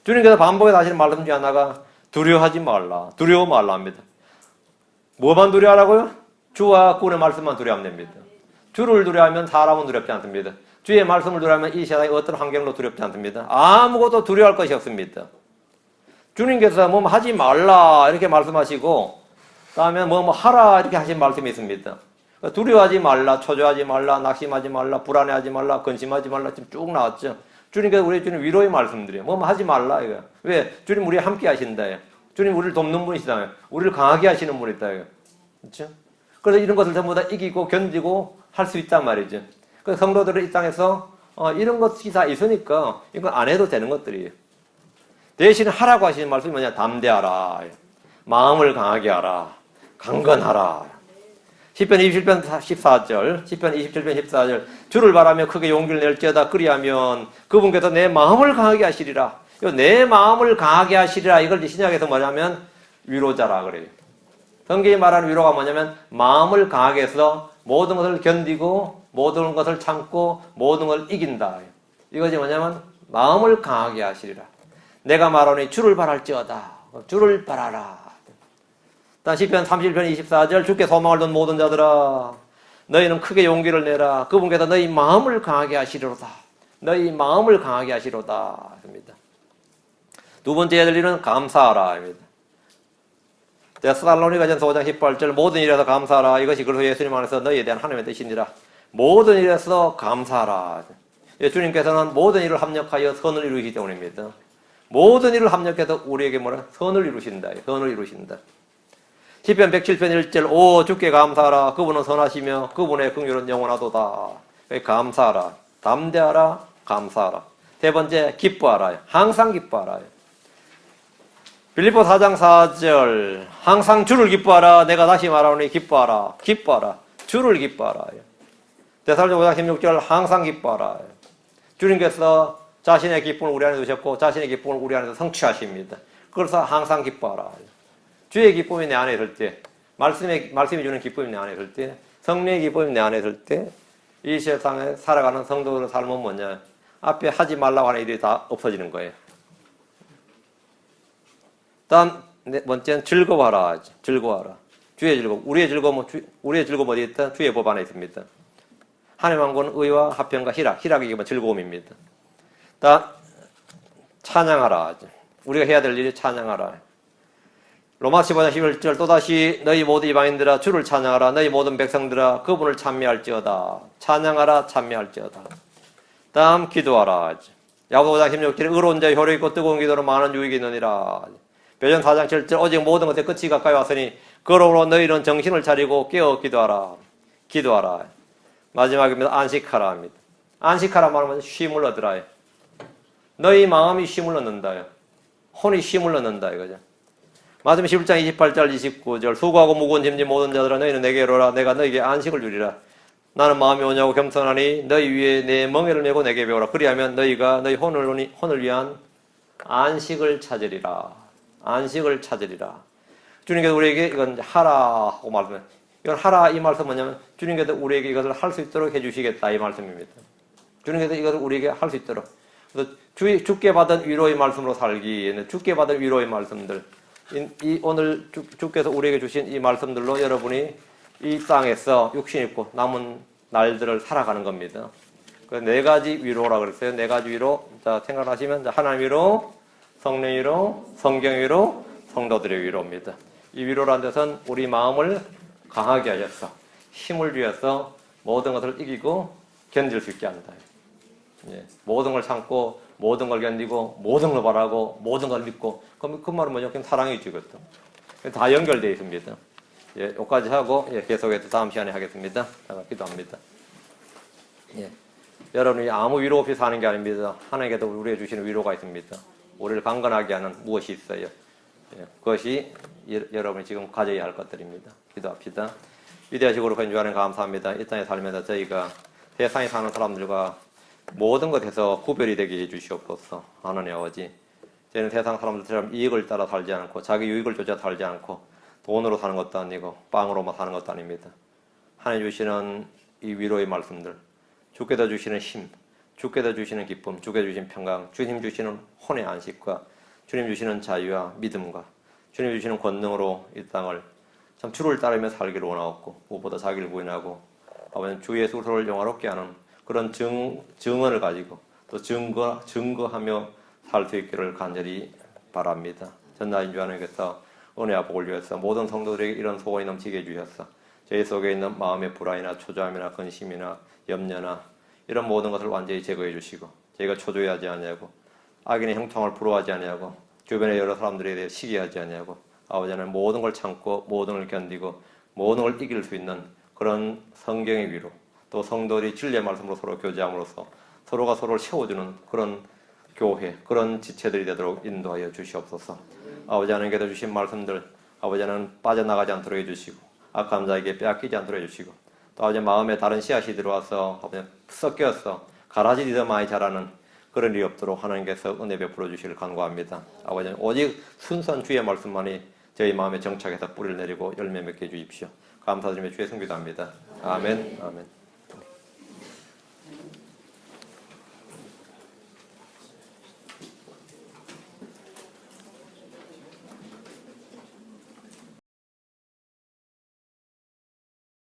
[SPEAKER 1] 주님께서 반복해서 하시는 말씀 중에 하나가 두려워하지 말라. 두려워 말라 합니다. 뭐만 두려워하라고요? 주와 그분의 말씀만 두려워하면 됩니다. 주를 두려워하면 사람은 두렵지 않습니다. 주의 말씀을 두려워하면 이 세상의 어떤 환경도 두렵지 않습니다. 아무것도 두려워할 것이 없습니다. 주님께서 뭐 하지 말라 이렇게 말씀하시고 다음에 뭐 하라 이렇게 하신 말씀이 있습니다. 두려워하지 말라, 초조하지 말라, 낙심하지 말라, 불안해하지 말라, 근심하지 말라 지금 쭉 나왔죠. 주님께서 우리 주님 위로의 말씀드려요. 뭐 하지 말라 이거. 왜? 주님 우리 함께 하신다. 주님 우리를 돕는 분이시다. 우리를 강하게 하시는 분이다. 그렇죠? 그래서 이런 것을 전부 다 이기고 견디고 할 수 있단 말이죠. 그래서 성도들은 이 땅에서 이런 것이 다 있으니까 이건 안 해도 되는 것들이에요. 대신 하라고 하시는 말씀이 뭐냐? 담대하라. 마음을 강하게 하라. 강건하라. 시편 27편 14절, 시편 27편 14절 주를 바라며 크게 용기를 낼지어다 그리하면 그분께서 내 마음을 강하게 하시리라. 내 마음을 강하게 하시리라 이걸 신약에서 뭐냐면 위로자라 그래요. 성경이 말하는 위로가 뭐냐면 마음을 강하게 해서 모든 것을 견디고 모든 것을 참고 모든 걸 이긴다. 이것이 뭐냐면 마음을 강하게 하시리라. 내가 말하니 주를 바랄지어다. 주를 바라라. 다음 시편 31편 24절 주께 소망을 둔 모든 자들아 너희는 크게 용기를 내라. 그분께서 너희 마음을 강하게 하시리로다. 너희 마음을 강하게 하시리로다. 합니다. 두 번째 해야 될 일은 감사하라. 합니다. 데살로니가전서 5장 18절 모든 일에서 감사하라. 이것이 그리스도 예수님 안에서 너희에 대한 하나님의 뜻이니라. 모든 일에서 감사하라. 주님께서는 모든 일을 합력하여 선을 이루시기 때문입니다. 모든 일을 합력해서 우리에게 뭐라? 선을 이루신다. 선을 이루신다. 시편 107편 1절 오 주께 감사하라. 그분은 선하시며 그분의 긍휼은 영원하도다. 감사하라. 담대하라. 감사하라. 세 번째 기뻐하라. 항상 기뻐하라. 빌립보 4장 4절 항상 주를 기뻐하라. 내가 다시 말하노니 기뻐하라. 기뻐하라. 주를 기뻐하라. 데살로니가 5장 16절 항상 기뻐하라. 주님께서 자신의 기쁨을 우리 안에 두셨고 자신의 기쁨을 우리 안에서 성취하십니다. 그래서 항상 기뻐하라. 주의 기쁨이 내 안에 있을 때, 말씀이 주는 기쁨이 내 안에 있을 때, 성령의 기쁨이 내 안에 있을 때, 이 세상에 살아가는 성도들의 삶은 뭐냐? 앞에 하지 말라고 하는 일이 다 없어지는 거예요. 다음, 네 번째는 즐거워하라. 즐거워하라. 주의 즐거움. 우리의 즐거움은 어디 있다? 주의 법 안에 있습니다. 하나님 왕국은 의와 화평과 희락이 이게 즐거움입니다. 다음, 찬양하라. 우리가 해야 될 일이 찬양하라. 로마서 15장 11절 또다시 너희 모든 이방인들아 주를 찬양하라. 너희 모든 백성들아 그분을 찬미할지어다. 찬양하라 찬미할지어다. 다음 기도하라. 야고보서 5장 16절에 의로운 자의 효력 있고 뜨거운 기도로 많은 유익이 있느니라. 베드로 4장 7절 오직 모든 것에 끝이 가까이 왔으니 그러므로 너희는 정신을 차리고 깨어 기도하라. 기도하라. 마지막입니다. 안식하라 합니다. 안식하라 말하면 쉼을 얻으라. 너희 마음이 쉼을 얻는다요. 혼이 쉼을 얻는다 이거죠. 마태복음 11장 28절 29절 수고하고 무거운 짐진 모든 자들아 너희는 내게로 오라. 내가 너희에게 안식을 주리라. 나는 마음이 오냐고 겸손하니 너희 위에 내 멍에를 메고 내게 배우라. 그리하면 너희가 너희 혼을 위한 안식을 찾으리라. 안식을 찾으리라. 주님께서 우리에게 이건 하라고 말씀해요. 이건 하라 이 말씀은 뭐냐면 주님께서 우리에게 이것을 할 수 있도록 해주시겠다 이 말씀입니다. 주님께서 이것을 우리에게 할 수 있도록. 그래서 주께 받은 위로의 말씀으로 살기, 주께 받은 위로의 말씀들, 오늘 주께서 우리에게 주신 이 말씀들로 여러분이 이 땅에서 육신 입고 남은 날들을 살아가는 겁니다. 그 네 가지 위로라 그랬어요. 네 가지 위로. 자, 생각하시면 하나님 위로, 성령 위로, 성경 위로, 성도들의 위로입니다. 이 위로라는 것은 우리 마음을 강하게 하셔서 힘을 주어서 모든 것을 이기고 견딜 수 있게 한다. 예, 모든 걸 참고 모든 걸 견디고 모든 걸 바라고 모든 걸 믿고 그럼 그 말은 뭐냐? 그냥 사랑이죠, 이것도. 다 연결되어 있습니다. 예, 여기까지 하고 계속해서 다음 시간에 하겠습니다. 기도합니다. 예, 여러분이 아무 위로 없이 사는 게 아닙니다. 하나님께서 우리에게 주시는 위로가 있습니다. 우리를 강건하게 하는 무엇이 있어요. 예, 그것이 여러분이 지금 가져야 할 것들입니다. 기도합시다. 위대하시고 거룩한 주 하나님 감사합니다. 이 땅에 살면서 저희가 세상에 사는 사람들과 모든 것에서 구별이 되게 해주시옵소서. 하나님 아버지, 저희는 세상 사람들처럼 이익을 따라 살지 않고 자기 유익을 쫓아 살지 않고 돈으로 사는 것도 아니고 빵으로만 사는 것도 아닙니다. 하나님 주시는 이 위로의 말씀들, 주께서 주시는 힘, 주께서 주시는 기쁨, 주께서 주시는 평강, 주님 주시는 혼의 안식과 주님 주시는 자유와 믿음과 주님 주시는 권능으로 이 땅을 참 주를 따르며 살기를 원하옵고 무엇보다 자기를 부인하고 아버지 주 예수를 영화롭게 하는 그런 증언을 가지고 또 증거하며 살 수 있기를 간절히 바랍니다. 전나인 주 하나님께서 은혜와 복을 주셔서 모든 성도들에게 이런 소원이 넘치게 해주셔서 저희 속에 있는 마음의 불안이나 초조함이나 근심이나 염려나 이런 모든 것을 완전히 제거해 주시고 저희가 초조해하지 않냐고 악인의 형통을 부러워하지 않냐고 주변의 여러 사람들에 대해 시기하지 않냐고 아버지는 모든 걸 참고 모든 걸 견디고 모든 걸 이길 수 있는 그런 성경의 위로 또 성도들이 진리의 말씀으로 서로 교제함으로써 서로가 서로를 세워주는 그런 교회, 그런 지체들이 되도록 인도하여 주시옵소서. 아버지 하나님께서 주신 말씀들 아버지 하나님 빠져나가지 않도록 해주시고 악한 자에게 빼앗기지 않도록 해주시고 또 아버지 마음에 다른 씨앗이 들어와서 아버지 섞여서 가라지리 더 많이 자라는 그런 일이 없도록 하나님께서 은혜 베풀어 주시길 간구합니다. 아버지 오직 순수한 주의 말씀만이 저희 마음에 정착해서 뿌리를 내리고 열매 맺게 해주십시오. 감사드리며 주의 성기도합니다. 아멘. 아멘.